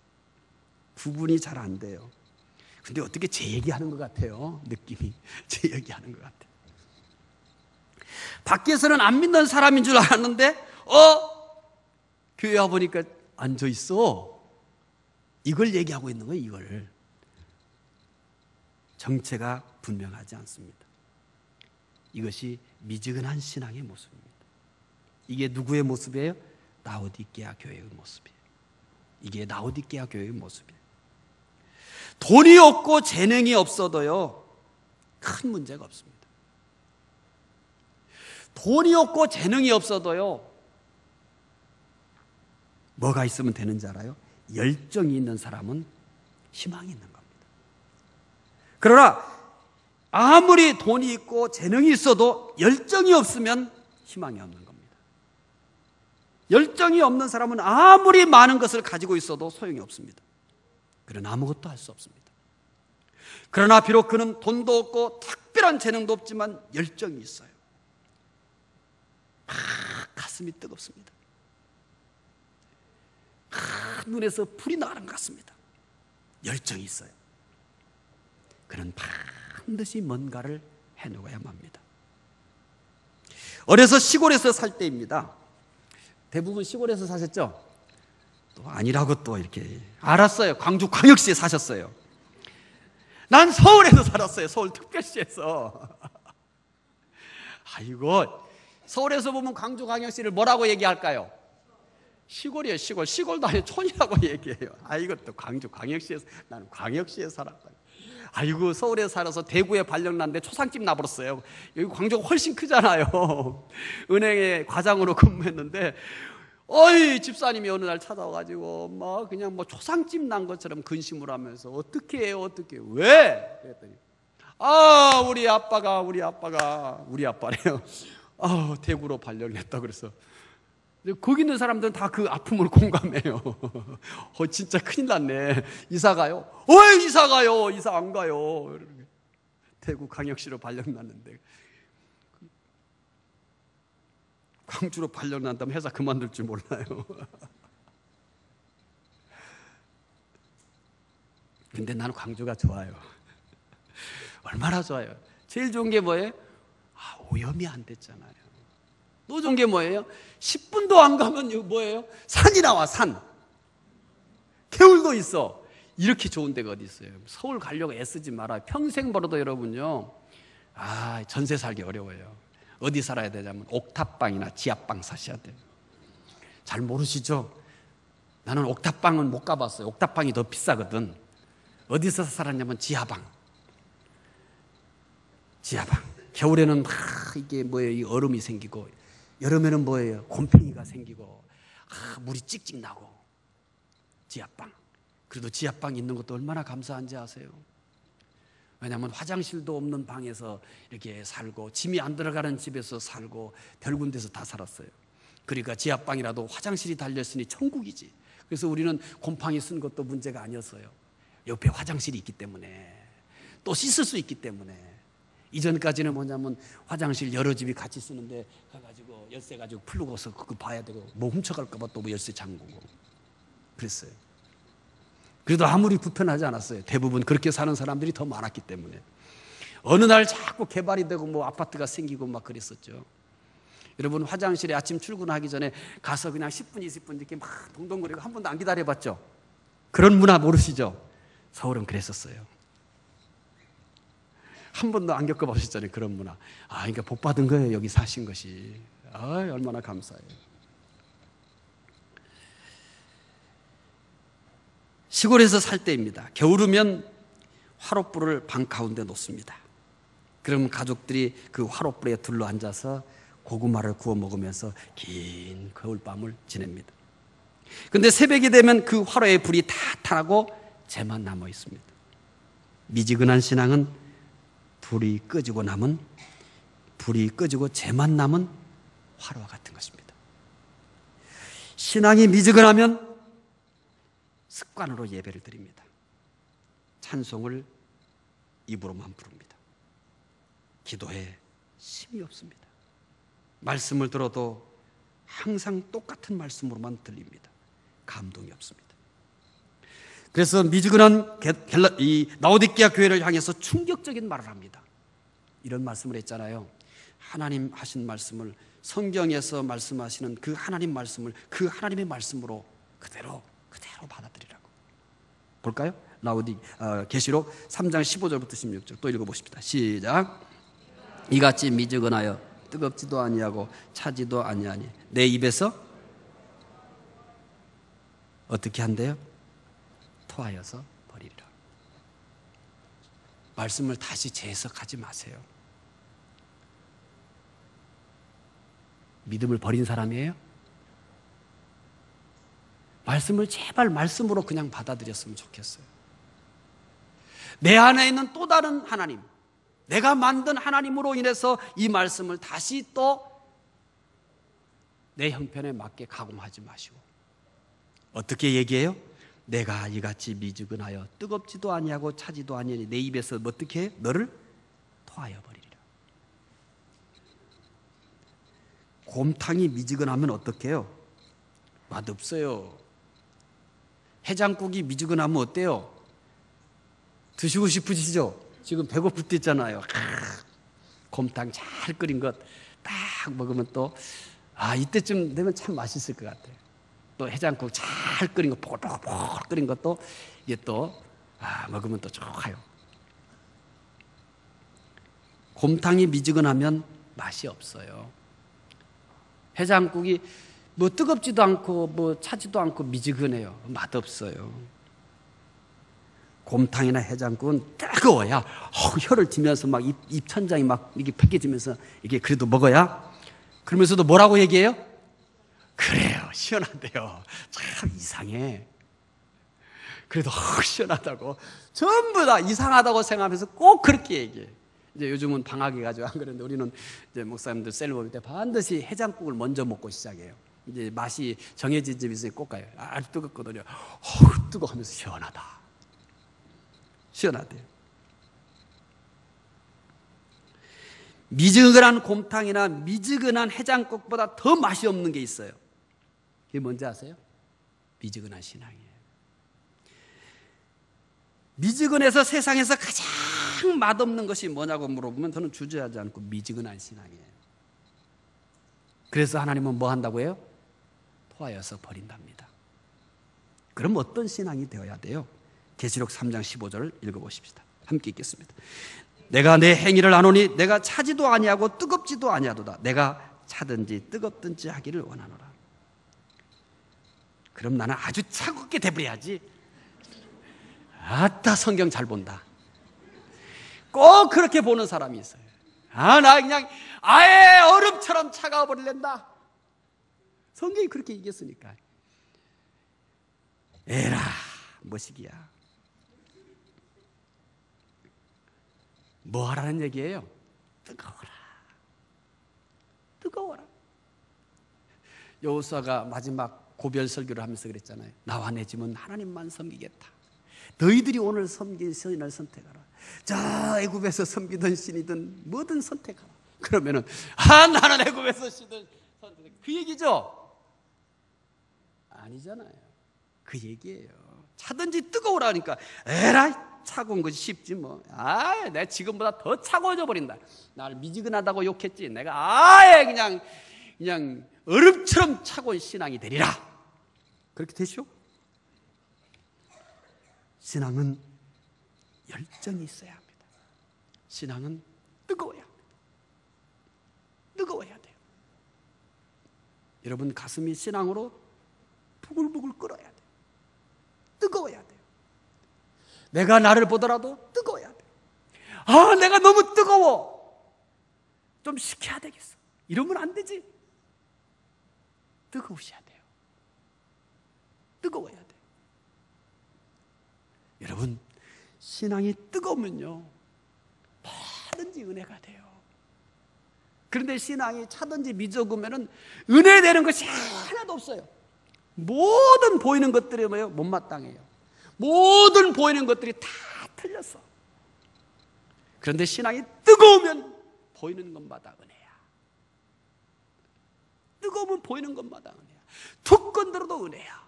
Speaker 1: 구분이 잘 안 돼요. 근데 어떻게 제 얘기하는 것 같아요. 느낌이 제 얘기하는 것 같아요. 밖에서는 안 믿는 사람인 줄 알았는데 교회 와보니까 앉아있어. 이걸 얘기하고 있는 거예요. 이걸. 정체가 분명하지 않습니다. 이것이 미지근한 신앙의 모습입니다. 이게 누구의 모습이에요? 라오디게아 교회의 모습이에요. 이게 라오디게아 교회의 모습이에요. 돈이 없고 재능이 없어도요, 큰 문제가 없습니다. 돈이 없고 재능이 없어도요, 뭐가 있으면 되는지 알아요? 열정이 있는 사람은 희망이 있는 겁니다. 그러나 아무리 돈이 있고 재능이 있어도 열정이 없으면 희망이 없는 겁니다. 열정이 없는 사람은 아무리 많은 것을 가지고 있어도 소용이 없습니다. 그는 아무것도 할 수 없습니다. 그러나 비록 그는 돈도 없고 특별한 재능도 없지만 열정이 있어요. 가슴이 뜨겁습니다. 눈에서 불이 나는 것 같습니다. 열정이 있어요. 그는 반드시 뭔가를 해놓아야만 합니다. 어려서 시골에서 살 때입니다. 대부분 시골에서 사셨죠? 또 아니라고 또 이렇게 알았어요. 광주 광역시에 사셨어요. 난 서울에서 살았어요. 서울특별시에서. 아이고, 서울에서 보면 광주 광역시를 뭐라고 얘기할까요? 시골이에요. 시골. 시골도 아니고 촌이라고 얘기해요. 이것도 광주 광역시에서, 나는 광역시에 살았다. 아이고, 서울에 살아서 대구에 발령 났는데 초상집 나버렸어요. 여기 광주가 훨씬 크잖아요. 은행에 과장으로 근무했는데, 집사님이 어느 날 찾아와가지고, 그냥 초상집 난 것처럼 근심을 하면서, 어떻게 해요, 어떻게 해요? 왜? 그랬더니, 우리 아빠래요. 대구로 발령냈다 그래서. 거기 있는 사람들은 다 그 아픔을 공감해요. 진짜 큰일 났네. 이사 가요? 이사 가요. 이사 안 가요. 대구 광역시로 발령났는데. 광주로 발령난다면 회사 그만둘 줄 몰라요. 근데 나는 광주가 좋아요. 얼마나 좋아요. 제일 좋은 게 뭐예요? 오염이 안 됐잖아요. 또 좋은 게 뭐예요? 10분도 안 가면 뭐예요? 산이 나와, 산. 개울도 있어. 이렇게 좋은 데가 어디 있어요? 서울 가려고 애쓰지 말아요. 평생 벌어도 여러분요, 전세 살기 어려워요. 어디 살아야 되냐면 옥탑방이나 지하방 사셔야 돼요. 잘 모르시죠? 나는 옥탑방은 못 가봤어요. 옥탑방이 더 비싸거든. 어디서 살았냐면 지하방. 겨울에는 이게 뭐예요? 이 얼음이 생기고, 여름에는 뭐예요? 곰팡이가 생기고, 물이 찍찍 나고. 지하방. 그래도 지하방 있는 것도 얼마나 감사한지 아세요? 왜냐하면 화장실도 없는 방에서 이렇게 살고, 짐이 안 들어가는 집에서 살고, 별군 데서 다 살았어요. 그러니까 지하방이라도 화장실이 달렸으니 천국이지. 그래서 우리는 곰팡이 쓴 것도 문제가 아니었어요. 옆에 화장실이 있기 때문에, 또 씻을 수 있기 때문에. 이전까지는 뭐냐면 화장실 여러 집이 같이 쓰는데 가가지고 열쇠 가지고 풀고서 그거 봐야 되고, 뭐 훔쳐갈까봐 또 뭐 열쇠 잠그고 그랬어요. 그래도 아무리 불편하지 않았어요. 대부분 그렇게 사는 사람들이 더 많았기 때문에. 어느 날 자꾸 개발이 되고 뭐 아파트가 생기고 막 그랬었죠. 여러분, 화장실에 아침 출근하기 전에 가서 그냥 10분, 20분 이렇게 막 동동거리고 한 번도 안 기다려봤죠? 그런 문화 모르시죠? 서울은 그랬었어요. 한 번도 안 겪어보셨잖아요, 그런 문화. 그러니까 복 받은 거예요, 여기 사신 것이. 얼마나 감사해요. 시골에서 살 때입니다. 겨울이면 화롯불을 방 가운데 놓습니다. 그럼 가족들이 그 화롯불에 둘러앉아서 고구마를 구워 먹으면서 긴 겨울밤을 지냅니다. 그런데 새벽이 되면 그 화로의 불이 다 타고 재만 남아 있습니다. 미지근한 신앙은 불이 꺼지고 재만 남은 화로와 같은 것입니다. 신앙이 미지근하면 습관으로 예배를 드립니다. 찬송을 입으로만 부릅니다. 기도에 힘이 없습니다. 말씀을 들어도 항상 똑같은 말씀으로만 들립니다. 감동이 없습니다. 그래서 미지근한 이 라오디게아 교회를 향해서 충격적인 말을 합니다. 이런 말씀을 했잖아요. 하나님 하신 말씀을, 성경에서 말씀하시는 그 하나님 말씀을 그 하나님의 말씀으로 그대로 받아들이라고. 볼까요? 계시록 3장 15절부터 16절 또 읽어보십시다. 시작. 이같이 미지근하여 뜨겁지도 아니하고 차지도 아니하니 내 입에서 어떻게 한대요? 토하여서 버리리라. 말씀을 다시 재해석하지 마세요. 믿음을 버린 사람이에요? 말씀을 제발 말씀으로 그냥 받아들였으면 좋겠어요. 내 안에 있는 또 다른 하나님, 내가 만든 하나님으로 인해서 이 말씀을 다시 또 내 형편에 맞게 가공하지 마시고 어떻게 얘기해요? 내가 이같이 미지근하여 뜨겁지도 아니하고 차지도 아니하니 내 입에서 어떻게 해? 너를 토하여 버리리라. 곰탕이 미지근하면 어떻게 해요? 맛없어요. 해장국이 미지근하면 어때요? 드시고 싶으시죠? 지금 배고플 때 있잖아요. 곰탕 잘 끓인 것 딱 먹으면 또 이때쯤 되면 참 맛있을 것 같아요. 또 해장국 잘 끓인 거 포글포글 끓인 것도 이게 또 먹으면 또 좋아요. 곰탕이 미지근하면 맛이 없어요. 해장국이 뭐 뜨겁지도 않고 뭐 차지도 않고 미지근해요. 맛없어요. 곰탕이나 해장국은 뜨거워야 혀를 튀면서 막 입천장이 막 이게 벗겨지면서 이게 그래도 먹어야, 그러면서도 뭐라고 얘기해요? 그래요, 시원한데요. 참 이상해. 그래도 시원하다고 전부 다 이상하다고 생각하면서 꼭 그렇게 얘기해. 이제 요즘은 방학이가지고 안 그런데 우리는 이제 목사님들 셀 먹을 때 반드시 해장국을 먼저 먹고 시작해요. 이제 맛이 정해진 집이 있으니 꼭 가요. 아주 뜨겁거든요. 뜨거워 하면서 시원하다. 시원하대요. 미지근한 곰탕이나 미지근한 해장국보다 더 맛이 없는 게 있어요. 그게 뭔지 아세요? 미지근한 신앙이에요. 미지근해서 세상에서 가장 맛없는 것이 뭐냐고 물어보면 저는 주저하지 않고 미지근한 신앙이에요. 그래서 하나님은 뭐 한다고 해요? 토하여서 버린답니다. 그럼 어떤 신앙이 되어야 돼요? 계시록 3장 15절을 읽어보십시다. 함께 읽겠습니다. 내가 내 행위를 아노니 내가 차지도 아니하고 뜨겁지도 아니하도다. 내가 차든지 뜨겁든지 하기를 원하노라. 그럼 나는 아주 차갑게 돼버려야지. 아따, 성경 잘 본다. 꼭 그렇게 보는 사람이 있어요. 나 그냥 아예 얼음처럼 차가워 버릴랜다. 성경이 그렇게 얘기했으니까. 에라, 뭐시기야. 뭐 하라는 얘기예요? 뜨거워라. 뜨거워라. 여호수아가 마지막 고별 설교를 하면서 그랬잖아요. 나와 내 집은 하나님만 섬기겠다. 너희들이 오늘 섬길 신을 선택하라. 저 애굽에서 섬기던 신이든 뭐든 선택하라. 그러면은 나는 애굽에서 신을 선택해. 그 얘기죠? 아니잖아요. 그 얘기예요. 차든지 뜨거우라니까 에라이 차가운 것이 쉽지 뭐. 내가 지금보다 더 차가워져 버린다. 나를 미지근하다고 욕했지. 내가 아예 그냥 얼음처럼 차가운 신앙이 되리라. 그렇게 되시오? 신앙은 열정이 있어야 합니다. 신앙은 뜨거워야 합니다. 뜨거워야 돼요. 여러분 가슴이 신앙으로 부글부글 끓어야 돼요. 뜨거워야 돼요. 내가 나를 보더라도 뜨거워야 돼요. 내가 너무 뜨거워. 좀 식혀야 되겠어. 이러면 안 되지. 뜨거우셔야 돼요. 뜨거워야 돼요. 여러분, 신앙이 뜨거우면요, 뭐든지 은혜가 돼요. 그런데 신앙이 차든지 미적으면은 은혜 되는 것이 하나도 없어요. 모든 보이는 것들이 뭐예요? 못마땅해요. 모든 보이는 것들이 다 틀렸어. 그런데 신앙이 뜨거우면 보이는 것마다 은혜야. 뜨거우면 보이는 것마다 은혜야. 툭 건드려도 은혜야.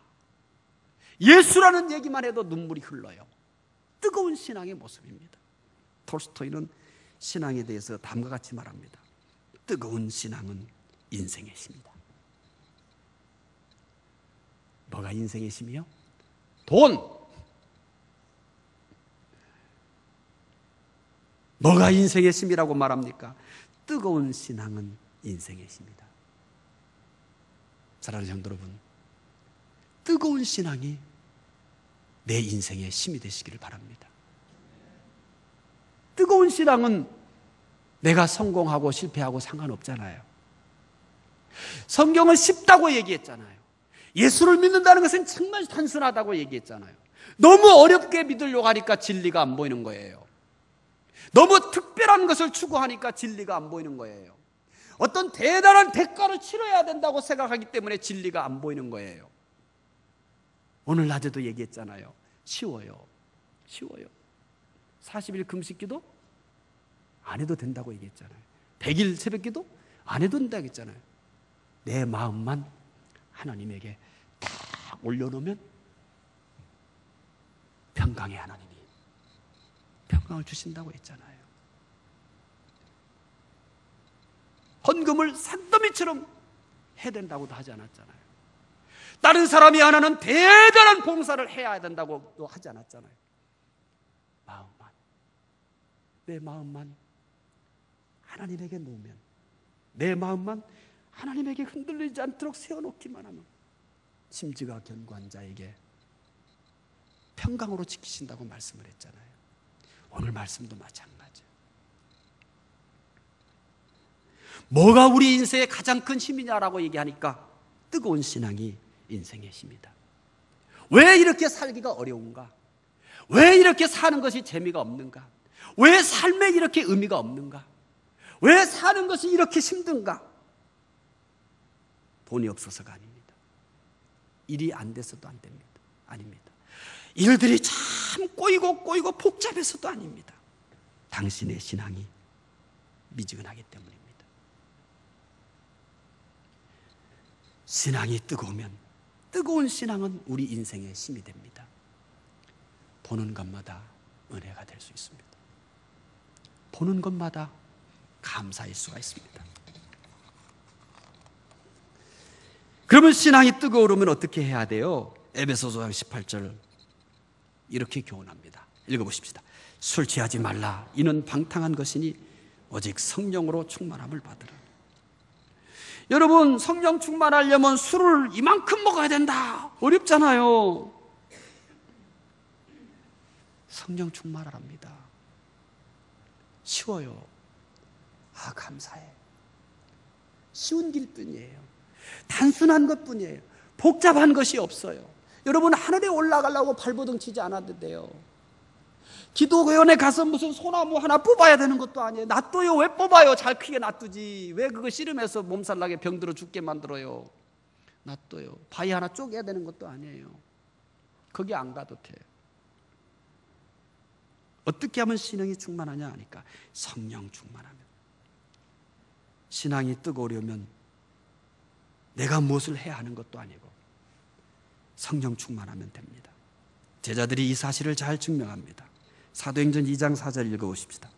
Speaker 1: 예수라는 얘기만 해도 눈물이 흘러요. 뜨거운 신앙의 모습입니다. 톨스토이는 신앙에 대해서 다음과 같이 말합니다. 뜨거운 신앙은 인생의 힘이다. 뭐가 인생의 힘이요? 돈. 뭐가 인생의 힘이라고 말합니까? 뜨거운 신앙은 인생의 힘이다. 사랑하는 성도 여러분, 뜨거운 신앙이 내 인생의 힘이 되시기를 바랍니다. 뜨거운 신앙은 내가 성공하고 실패하고 상관없잖아요. 성경은 쉽다고 얘기했잖아요. 예수를 믿는다는 것은 정말 단순하다고 얘기했잖아요. 너무 어렵게 믿으려고 하니까 진리가 안 보이는 거예요. 너무 특별한 것을 추구하니까 진리가 안 보이는 거예요. 어떤 대단한 대가를 치러야 된다고 생각하기 때문에 진리가 안 보이는 거예요. 오늘 낮에도 얘기했잖아요. 쉬워요. 40일 금식기도 안 해도 된다고 얘기했잖아요. 100일 새벽기도 안 해도 된다고 했잖아요. 내 마음만 하나님에게 딱 올려놓으면 평강의 하나님이 평강을 주신다고 했잖아요. 헌금을 산더미처럼 해야 된다고도 하지 않았잖아요. 다른 사람이 하나는 대단한 봉사를 해야 된다고도 하지 않았잖아요. 내 마음만 하나님에게 놓으면, 내 마음만 하나님에게 흔들리지 않도록 세워놓기만 하면 심지가 견고한 자에게 평강으로 지키신다고 말씀을 했잖아요. 오늘 말씀도 마찬가지예요. 뭐가 우리 인생의 가장 큰 힘이냐라고 얘기하니까 뜨거운 신앙이 인생의 힘이다. 왜 이렇게 살기가 어려운가? 왜 이렇게 사는 것이 재미가 없는가? 왜 삶에 이렇게 의미가 없는가? 왜 사는 것이 이렇게 힘든가? 돈이 없어서가 아닙니다. 일이 안 돼서도 안 됩니다. 아닙니다. 일들이 참 꼬이고 복잡해서도 아닙니다. 당신의 신앙이 미지근하기 때문입니다. 신앙이 뜨거우면, 뜨거운 신앙은 우리 인생의 힘이 됩니다. 보는 것마다 은혜가 될 수 있습니다. 보는 것마다 감사할 수가 있습니다. 그러면 신앙이 뜨거우면 어떻게 해야 돼요? 에베소서 18절 이렇게 교훈합니다. 읽어보십시다. 술 취하지 말라. 이는 방탕한 것이니 오직 성령으로 충만함을 받으라. 여러분, 성령 충만하려면 술을 이만큼 먹어야 된다. 어렵잖아요. 성령 충만하랍니다. 쉬워요. 감사해. 쉬운 길뿐이에요. 단순한 것뿐이에요. 복잡한 것이 없어요. 여러분, 하늘에 올라가려고 발버둥 치지 않아도 돼요. 기도회원에 가서 무슨 소나무 하나 뽑아야 되는 것도 아니에요. 놔둬요. 왜 뽑아요? 잘 크게 놔두지. 왜 그거 씨름해서 몸살나게 병들어 죽게 만들어요? 놔둬요. 바위 하나 쪼개야 되는 것도 아니에요. 거기 안 가도 돼요. 어떻게 하면 신앙이 충만하냐 하니까 성령 충만하면. 신앙이 뜨거우려면 내가 무엇을 해야 하는 것도 아니고 성령 충만하면 됩니다. 제자들이 이 사실을 잘 증명합니다. 사도행전 2장 4절 읽어보십시다.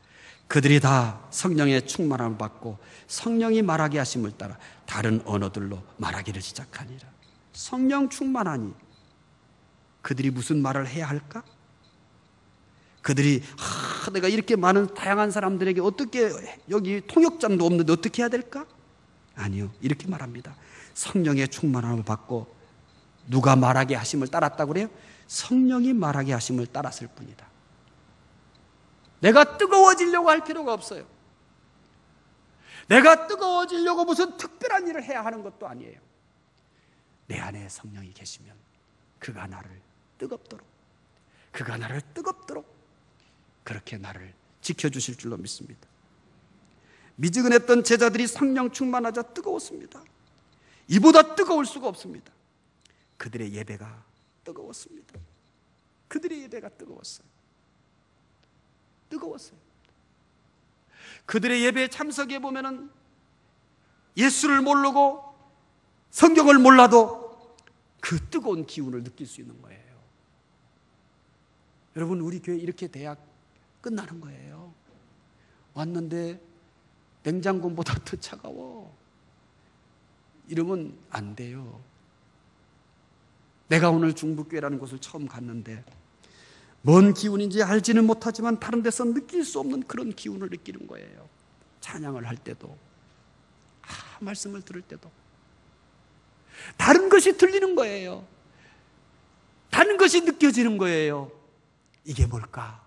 Speaker 1: 그들이 다 성령의 충만함을 받고 성령이 말하게 하심을 따라 다른 언어들로 말하기를 시작하니라. 성령 충만하니 그들이 무슨 말을 해야 할까? 그들이 내가 이렇게 많은 다양한 사람들에게 어떻게, 여기 통역장도 없는데 어떻게 해야 될까? 아니요, 이렇게 말합니다. 성령의 충만함을 받고 누가 말하게 하심을 따랐다고 그래요? 성령이 말하게 하심을 따랐을 뿐이다. 내가 뜨거워지려고 할 필요가 없어요. 내가 뜨거워지려고 무슨 특별한 일을 해야 하는 것도 아니에요. 내 안에 성령이 계시면 그가 나를 뜨겁도록 그렇게 나를 지켜주실 줄로 믿습니다. 미지근했던 제자들이 성령 충만하자 뜨거웠습니다. 이보다 뜨거울 수가 없습니다. 그들의 예배가 뜨거웠습니다. 그들의 예배가 뜨거웠어요. 그들의 예배에 참석해 보면은 예수를 모르고 성경을 몰라도 그 뜨거운 기운을 느낄 수 있는 거예요. 여러분, 우리 교회 이렇게 돼야 끝나는 거예요. 왔는데 냉장고보다 더 차가워. 이러면 안 돼요. 내가 오늘 중부교회라는 곳을 처음 갔는데 뭔 기운인지 알지는 못하지만 다른 데서 느낄 수 없는 그런 기운을 느끼는 거예요. 찬양을 할 때도, 말씀을 들을 때도 다른 것이 들리는 거예요. 다른 것이 느껴지는 거예요. 이게 뭘까?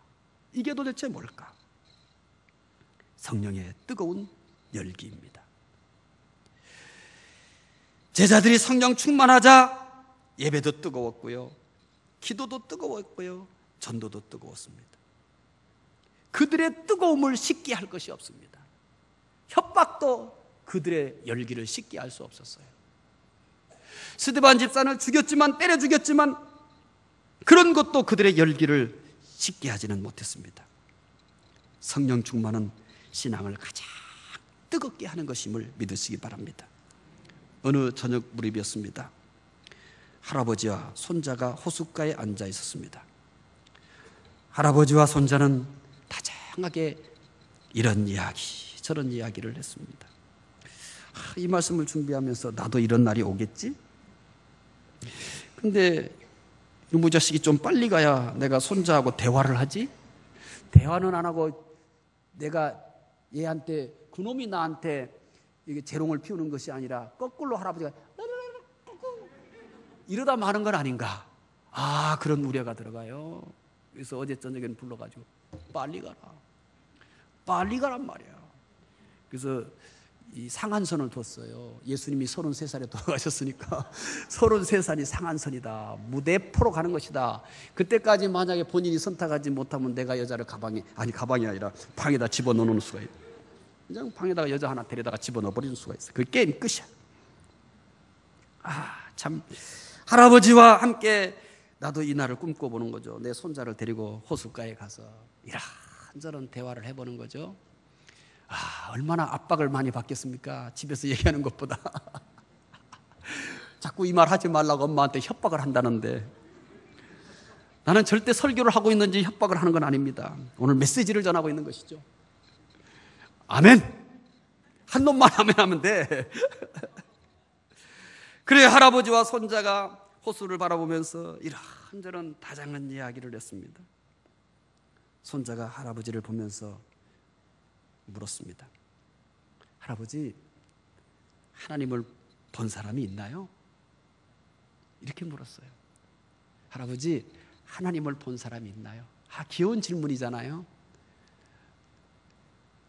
Speaker 1: 이게 도대체 뭘까? 성령의 뜨거운 열기입니다. 제자들이 성령 충만하자 예배도 뜨거웠고요, 기도도 뜨거웠고요, 전도도 뜨거웠습니다. 그들의 뜨거움을 식게 할 것이 없습니다. 협박도 그들의 열기를 식게 할 수 없었어요. 스데반 집사는 죽였지만, 때려 죽였지만 그런 것도 그들의 열기를 식게 하지는 못했습니다. 성령 충만은 신앙을 가장 뜨겁게 하는 것임을 믿으시기 바랍니다. 어느 저녁 무렵이었습니다. 할아버지와 손자가 호숫가에 앉아 있었습니다. 할아버지와 손자는 다정하게 이런 이야기 저런 이야기를 했습니다. 이 말씀을 준비하면서 나도 이런 날이 오겠지? 근데 이모 자식이 좀 빨리 가야 내가 손자하고 대화를 하지? 대화는 안 하고 내가 얘한테, 그놈이 나한테 이게 재롱을 피우는 것이 아니라 거꾸로 할아버지가 이러다 마는 건 아닌가? 그런 우려가 들어가요. 그래서 어제 저녁에는 불러가지고 빨리 가라, 빨리 가란 말이야. 그래서 이 상한선을 뒀어요. 예수님이 33살에 돌아가셨으니까 33살이 상한선이다. 무대포로 가는 것이다. 그때까지 만약에 본인이 선택하지 못하면 내가 여자를 가방이 아니라 방에다 집어넣는 수가 있어요. 그냥 방에다가 여자 하나 데려다가 집어넣어 버리는 수가 있어요. 그 게임 끝이야. 참, 할아버지와 함께 나도 이 날을 꿈꿔보는 거죠. 내 손자를 데리고 호숫가에 가서 이런저런 대화를 해보는 거죠. 얼마나 압박을 많이 받겠습니까? 집에서 얘기하는 것보다. 자꾸 이 말 하지 말라고 엄마한테 협박을 한다는데, 나는 절대 설교를 하고 있는지 협박을 하는 건 아닙니다. 오늘 메시지를 전하고 있는 것이죠. 아멘! 한 놈만 아멘하면 돼. 그래, 할아버지와 손자가 호수를 바라보면서 이런저런 다정한 이야기를 했습니다. 손자가 할아버지를 보면서 물었습니다. 할아버지, 하나님을 본 사람이 있나요? 이렇게 물었어요. 할아버지, 하나님을 본 사람이 있나요? 귀여운 질문이잖아요.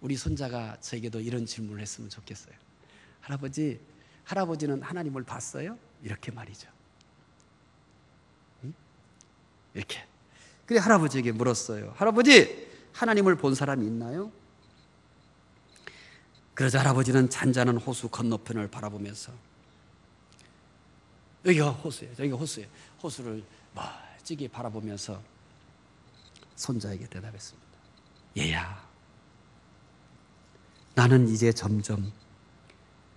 Speaker 1: 우리 손자가 저에게도 이런 질문을 했으면 좋겠어요. 할아버지는 하나님을 봤어요? 이렇게 말이죠. 이렇게. 그래, 할아버지에게 물었어요. 할아버지, 하나님을 본 사람이 있나요? 그러자 할아버지는 잔잔한 호수 건너편을 바라보면서, 여기가 호수예요, 여기가 호수예요. 호수를 멀찍이 바라보면서 손자에게 대답했습니다. 얘야, 나는 이제 점점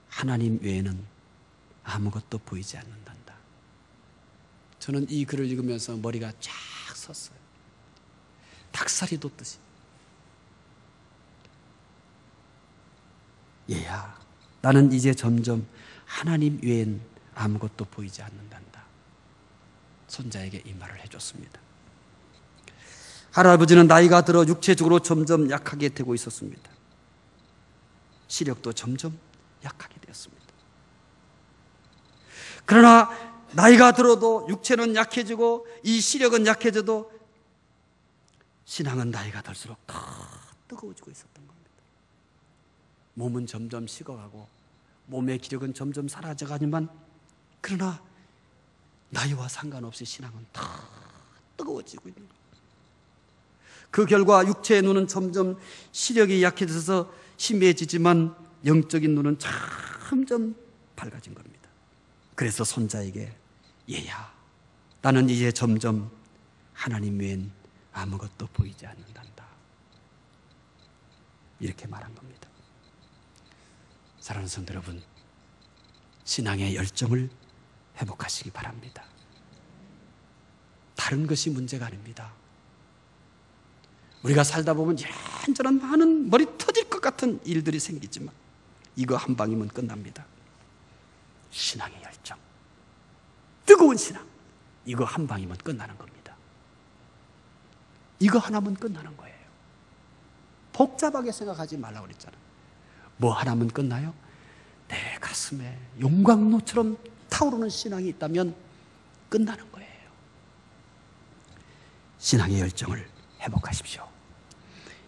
Speaker 1: 하나님 외에는 아무것도 보이지 않는단다. 저는 이 글을 읽으면서 머리가 쫙 섰어요. 닭살이 돋듯이. 얘야, 나는 이제 점점 하나님 외엔 아무것도 보이지 않는단다. 손자에게 이 말을 해줬습니다. 할아버지는 나이가 들어 육체적으로 점점 약하게 되고 있었습니다. 시력도 점점 약하게 되었습니다. 그러나 나이가 들어도 육체는 약해지고 이 시력은 약해져도 신앙은 나이가 들수록 더 뜨거워지고 있었던 겁니다. 몸은 점점 식어가고 몸의 기력은 점점 사라져가지만, 그러나 나이와 상관없이 신앙은 더 뜨거워지고 있는 겁니다. 그 결과 육체의 눈은 점점 시력이 약해져서 희미해지지만 영적인 눈은 점점 밝아진 겁니다. 그래서 손자에게 얘야, 나는 이제 점점 하나님 외엔 아무것도 보이지 않는단다. 이렇게 말한 겁니다. 사랑하는 성도 여러분, 신앙의 열정을 회복하시기 바랍니다. 다른 것이 문제가 아닙니다. 우리가 살다 보면 이런저런 많은 머리 터질 것 같은 일들이 생기지만 이거 한 방이면 끝납니다. 신앙의 열정, 뜨거운 신앙, 이거 한 방이면 끝나는 겁니다. 이거 하나면 끝나는 거예요. 복잡하게 생각하지 말라고 그랬잖아요. 뭐 하나면 끝나요? 내 가슴에 용광로처럼 타오르는 신앙이 있다면 끝나는 거예요. 신앙의 열정을 회복하십시오.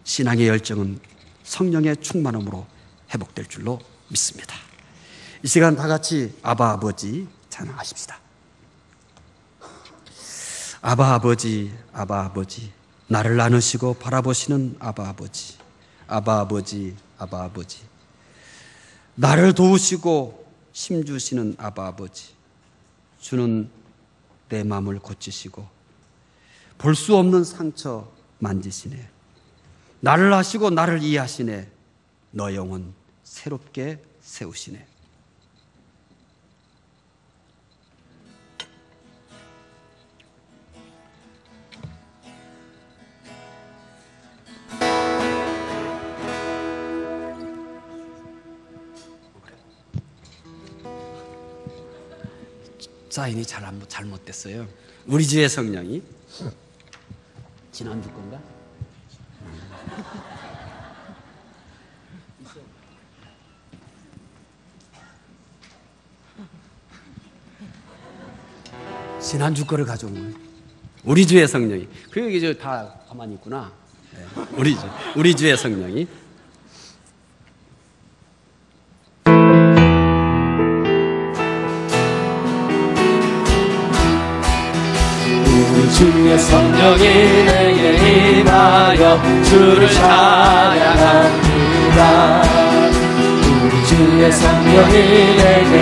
Speaker 1: 신앙의 열정은 성령의 충만함으로 회복될 줄로 믿습니다. 이 시간 다 같이 아바 아버지 찬양하십시다. 아바 아버지, 아바 아버지, 나를 안으시고 바라보시는 아바 아버지, 아바 아버지, 아바 아버지, 나를 도우시고 힘주시는 아바 아버지, 주는 내 마음을 고치시고 볼 수 없는 상처 만지시네. 나를 아시고 나를 이해하시네. 너 영혼 새롭게 세우시네. 사인이 잘못됐어요. 우리 주의 성령이 지난주 건가? 지난주 거를 가져온 거예요. 우리 주의 성령이. 그 여기 저 다 가만히 있구나. 네. 우리 주의 성령이.
Speaker 2: 주의 성령이 내게 임하여 주를 찬양합니다. 우리 주의 성령이 내게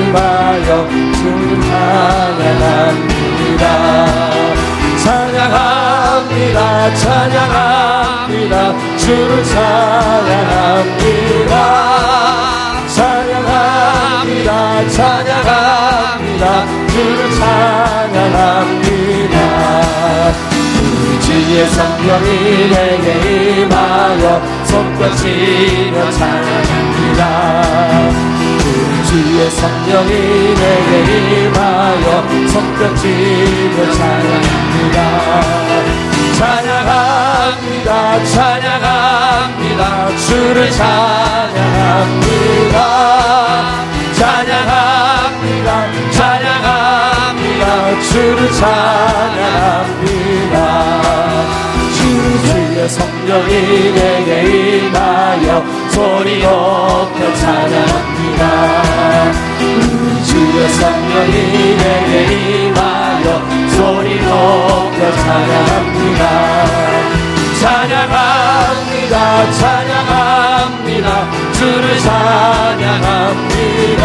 Speaker 2: 임하여 주를 찬양합니다. 찬양합니다. 찬양합니다. 주를 찬양합니다. 찬양합니다. 찬양합니다. 주를 찬양합니다. 우리 주의 성령이 내게 임하여 손뼉치며 찬양합니다. 우리 주의 성령이 내게 임하여 손뼉치며 찬양합니다. 찬양합니다. 찬양합니다. 주를 찬양합니다. 찬양합니다. 찬양합니다. 주를 찬양합니다. 주의 성령이 내게 임하여 소리 높여 찬양합니다. 주의 성령이 내게 임하여 소리 높여 찬양합니다. 찬양합니다. 찬양합니다. 주를 찬양합니다.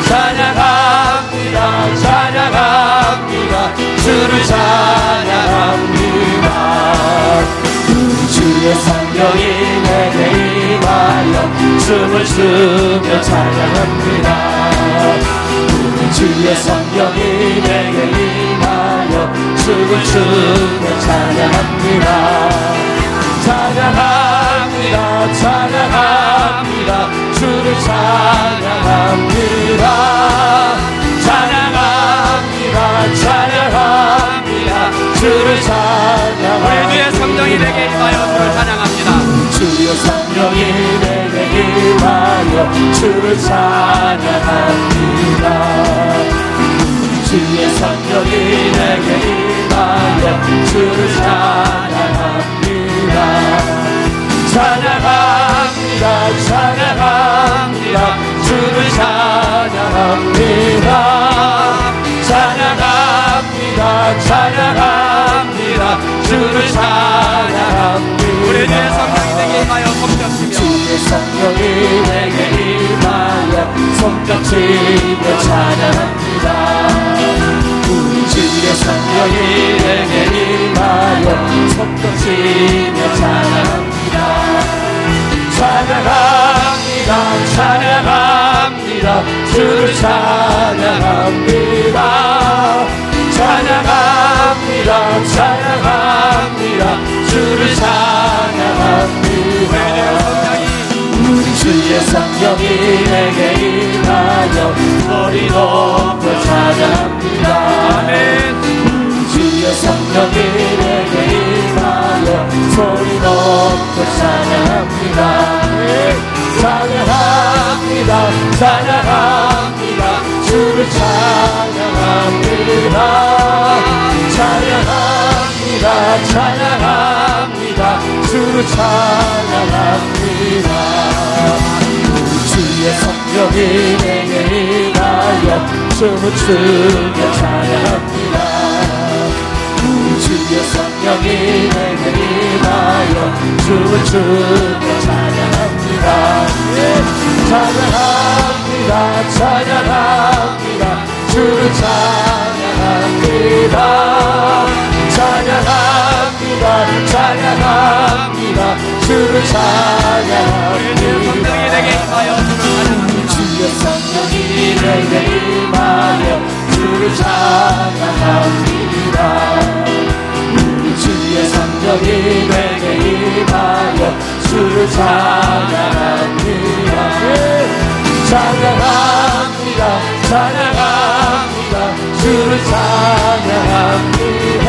Speaker 2: 찬양합니다. 찬양합니다. 주를 찬양합니다. 주의 성령이 내게 임하여 춤을 추며 찬양합니다. 주의 성령이 내게 임하여 춤을 추며 찬양합니다. 찬양합니다. 찬양합니다. 주를 찬양합니다. 찬양합니다. 찬양합니다. 주를 찬양합니다.
Speaker 1: 우리 주의 성령이 내게 임하여 주를 찬양합니다.
Speaker 2: 주의 성령이 내게 임하여 주를 찬양합니다. 주의 성령이 내게 임하여 주를 찬양합니다. 찬양합니다. 찬양합니다. 주를 찬양합니다. 찬양합니다. 찬양합니다. 주를 찬양합니다.
Speaker 1: 우리 주의 성령이 내게 임하여 손뼉치며
Speaker 2: 주의 성령이 내게 임하여 손뼉치며 찬양합니다. 우리 주의 성령이 내게 임하여 손뼉치며 찬양합니다. 찬양합니다. 찬양합니다. 주를 찬양합니다. 찬양합니다. 찬양합니다. 주를 찬양합니다. 우리 주의 성령이 내게 임하여 소리 높여 찬양합니다. 우리 주의 성령이 내게 임하여 소리 높여 찬양합니다. 찬양합니다. 찬양합니다. 주를 찬양합니다. 찬양합니다. 찬양합니다. 주를 찬양합니다. 우리 주의 성령이 내게 임하여 춤을 추며 찬양합니다. 우리 주의 성령이 내게 임하여 춤을 추며 찬양합니다. 찬양합니다. 찬양합니다. 주를 찬양합니다. 찬양합니다. 찬양합니다. 주를 찬양합니다. 주의 성령이 내게 임하여 주를 찬양합니다. 우리 주의 성령이 내게 임하여 주를 찬양합니다. 찬양합니다. 찬양합니다. 주를 찬양합니다.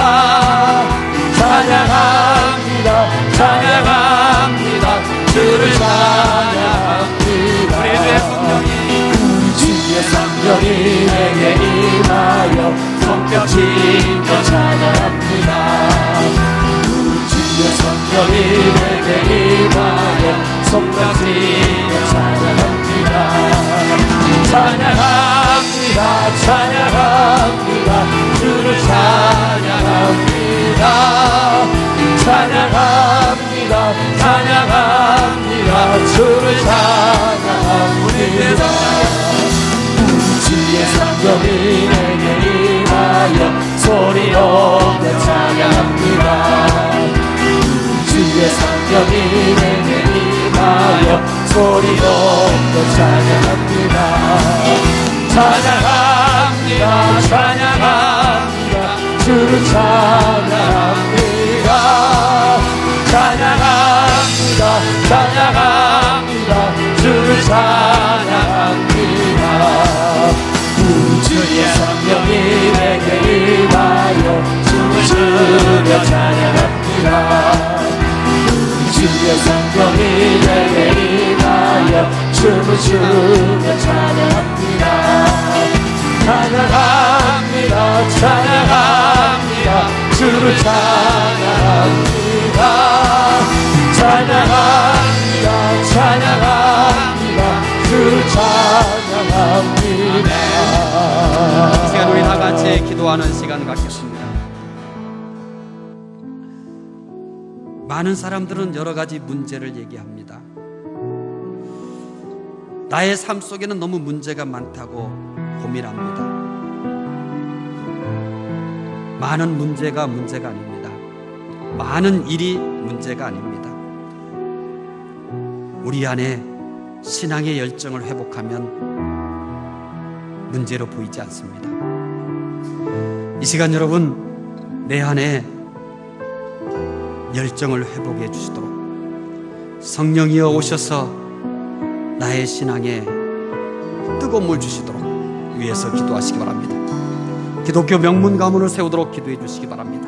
Speaker 2: 찬양합니다. 찬양합니다. 주를 찬양합니다. 우리 주의 성령이 내게 임하여 손뼉 치며 찬양합니다. 우리 주의 성령이 내게 임하여 손뼉 치며 찬양합니다. 찬양합니다. 찬양합니다. 주를 찬양합니다. 찬양합니다. 찬양합니다. 주를 찬양합니다. 주의 성령이 내게 임하여 소리 높여 찬양합니다. 주의 성령이 내게 임하여 소리 높여 찬양합니다. 찬양합니다. 찬양합니다. 주를 찬양합니다. 찬양합니다. 찬양합니다. 주를 찬양합니다. 우리 주의 성령이 내게 임하여 춤을 추며 찬양합니다. 우리 주의 성령이 내게 임하여 춤을 추며 찬양합니다. 찬양합니다. 찬양합니다. 주를 찬양합니다. 찬양합니다. 찬양합니다. 주를 찬양합니다.
Speaker 1: 이 시간 우리 다 같이 기도하는 시간 갖겠습니다. 많은 사람들은 여러 가지 문제를 얘기합니다. 나의 삶 속에는 너무 문제가 많다고 고민합니다. 많은 문제가 문제가 아닙니다. 많은 일이 문제가 아닙니다. 우리 안에 신앙의 열정을 회복하면 문제로 보이지 않습니다. 이 시간 여러분, 내 안에 열정을 회복해 주시도록 성령이여 오셔서 나의 신앙에 뜨거운 물 주시도록 위에서 기도하시기 바랍니다. 기독교 명문 가문을 세우도록 기도해 주시기 바랍니다.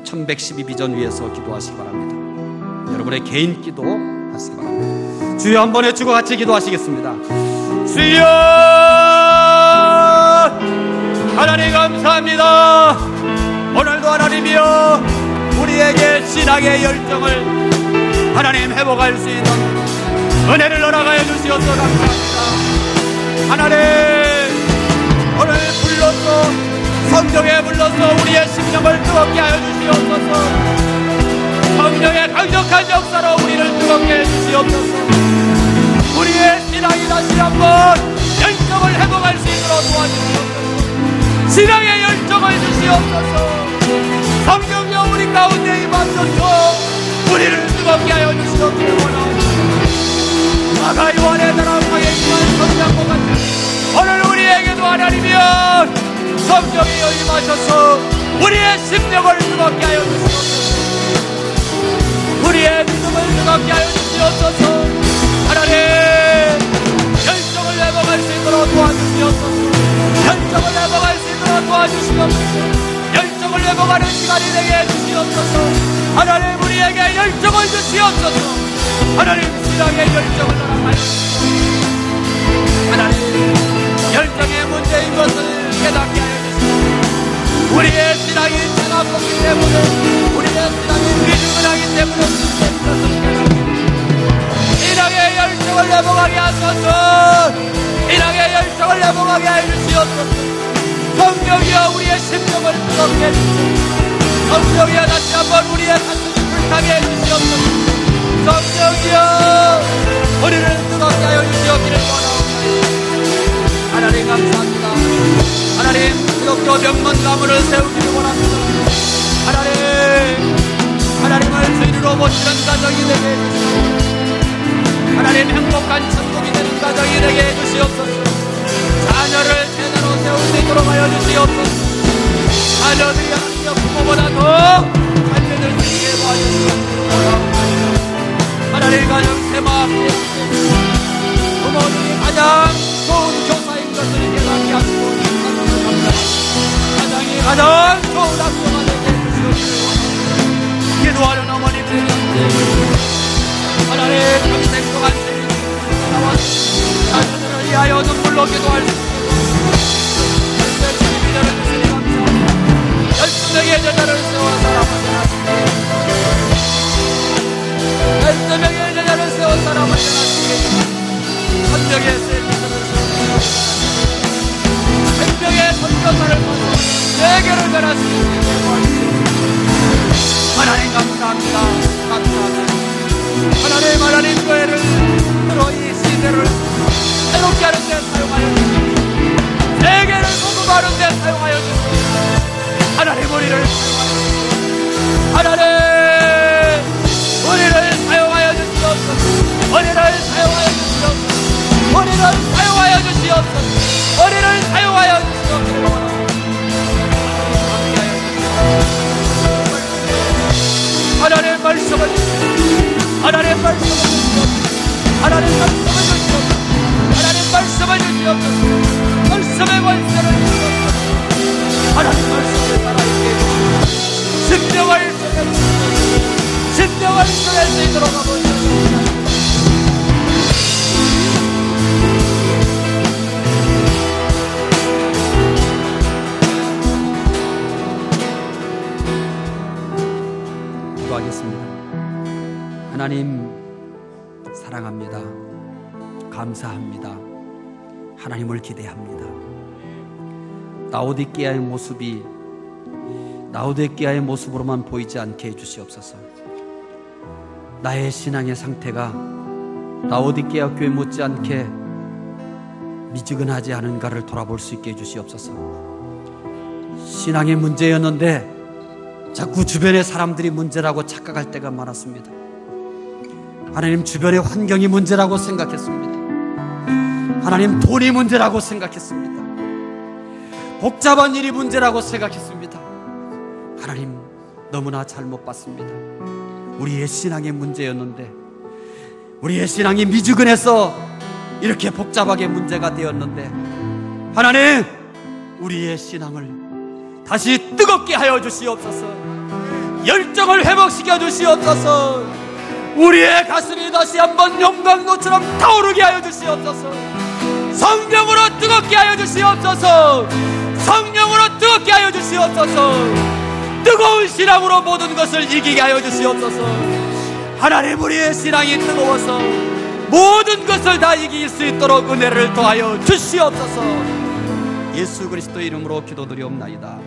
Speaker 1: 1112비전 위에서 기도하시기 바랍니다. 여러분의 개인 기도 하시기 바랍니다. 주여 한번 해주고 같이 기도하시겠습니다. 주여 하나님 감사합니다. 오늘도 하나님이여 우리에게 신앙의 열정을 하나님 회복할 수 있는 은혜를 허락하여 주시옵소서. 감사합니다. 하나님 오늘 불러서 성령에 불러서 우리의 심령을 뜨겁게 하여 주시옵소서. 성령의 강력한 역사로 우리를 뜨겁게 해주시옵소서. 우리의 신앙이 다시 한번 열정을 회복할 수 있도록 도와주시옵소서. 신앙의 열정을 주시옵소서. 성령여 우리 가운데 임하소서. 우리를 뜨겁게 하여 주시옵소서. 아가 요한의 나라방에 임한 성령과 같은 주시옵소서. 우리의 심령을 뜨겁게 하여 주시옵소서. 우리의 믿음을 뜨겁게 하여 주시옵소서. 하나님, 열정을 회복할 수 있도록 도와주시옵소서. 열정을 회복할 수 있도록 도와주시옵소서. 열정을 회복하는 시간이 되게 해주시옵소서. 하나님, 우리에게 열정을 주시옵소서. 하나님, 신앙의 열정을 허락하여 주시옵소서. 하나님, 열정의 문제인 것을 깨닫게 하여 주시옵소서. 우리의 신앙이 차갑기 때문에, 우리의 신앙이 미지근하기 때문에 신앙의 열정을 회복하게 하소서. 신앙의 열정을 회복하게 하여 주시옵소서. 성령이여, 우리의 심령을 뜨겁게 해주시옵소서. 성령이여, 다시 한번 우리의 가슴을 불타게 해주시옵소서. 성령이여, 우리를 뜨겁게 하여 주시옵기를 원하옵나이다. 하나님, 감사합니다. 하나님, 기독교 명문 가문을 세우기를 원합니다. 하나님을 주인으로 모시는 가정이 되게 해주시옵소서. 하나님, 행복한 천국이 되는 가정이 되게 해주시옵소서. 자녀를 제대로 세울 수 있도록 하여 주시옵소서. 자녀들이 하나님의 부모보다 더 잘되는 수 있게 도와주시옵소서. 하나님, 가정 세마함에 부모들이 가장 좋은 교사인 것을 깨닫게 하시고 가장 좋은 학교가 되게 해주시옵소서. 기도하는 어머니들에게 하나님, 평생 동안 나와 자녀들을 위하여 눈물로 기도할 수 있도록 열심히 믿음을 주시니 감사합니다. 열심히 제자를 세워 사람을 전하시게, 열심히 제자를 세워 사람을 전하시게, 천명의 세자를 세워 천명의 선교사를 모셔 세계를 변화시키시기 도와주시옵소서. 하나님, 감사합니다. 감사합니다. 하나님, 교회를 들어 이 시대를 새롭게 하는 데 사용하여 주시옵소서. 세계를 복음하는 데 사용하여 주시옵소서. 하나님, 우리를 사용하여 주시옵소서. 하나님, 우리를 사용하여 주시옵소서. 우리를 사용하여 주시옵소서. 우리를 사용하여 주시옵소서. 우리를 사용하여 주시옵소서. 하나님, 말씀을 주시옵소서. 하나님, 말씀을 주시옵소서. 하나님, 말씀을 주시옵소서. 하나님, 말씀을 주시옵소서. 말씀의 권세를 주시옵소서. 하나님, 말씀을 살아있게 해주시옵소서. 심령을 쏟아주시옵소서. 심령을 쏟아낼 수 있도록 아버지 기도하겠습니다. 하나님, 사랑합니다. 감사합니다. 하나님을 기대합니다. 라오디게아의 모습이 라오디게아의 모습으로만 보이지 않게 해주시옵소서. 나의 신앙의 상태가 라오디게아 교회 못지않게 미지근하지 않은가를 돌아볼 수 있게 해주시옵소서. 신앙의 문제였는데 자꾸 주변의 사람들이 문제라고 착각할 때가 많았습니다. 하나님, 주변의 환경이 문제라고 생각했습니다. 하나님, 돈이 문제라고 생각했습니다. 복잡한 일이 문제라고 생각했습니다. 하나님, 너무나 잘못 봤습니다. 우리의 신앙의 문제였는데, 우리의 신앙이 미지근해서 이렇게 복잡하게 문제가 되었는데, 하나님, 우리의 신앙을 다시 뜨겁게 하여 주시옵소서. 열정을 회복시켜 주시옵소서. 우리의 가슴이 다시 한번 용광로처럼 타오르게 하여 주시옵소서. 성령으로 뜨겁게 하여 주시옵소서. 성령으로 뜨겁게 하여 주시옵소서. 뜨거운 신앙으로 모든 것을 이기게 하여 주시옵소서. 하나님, 우리의 신앙이 뜨거워서 모든 것을 다 이길 수 있도록 은혜를 더하여 주시옵소서. 예수 그리스도의 이름으로 기도드리옵나이다.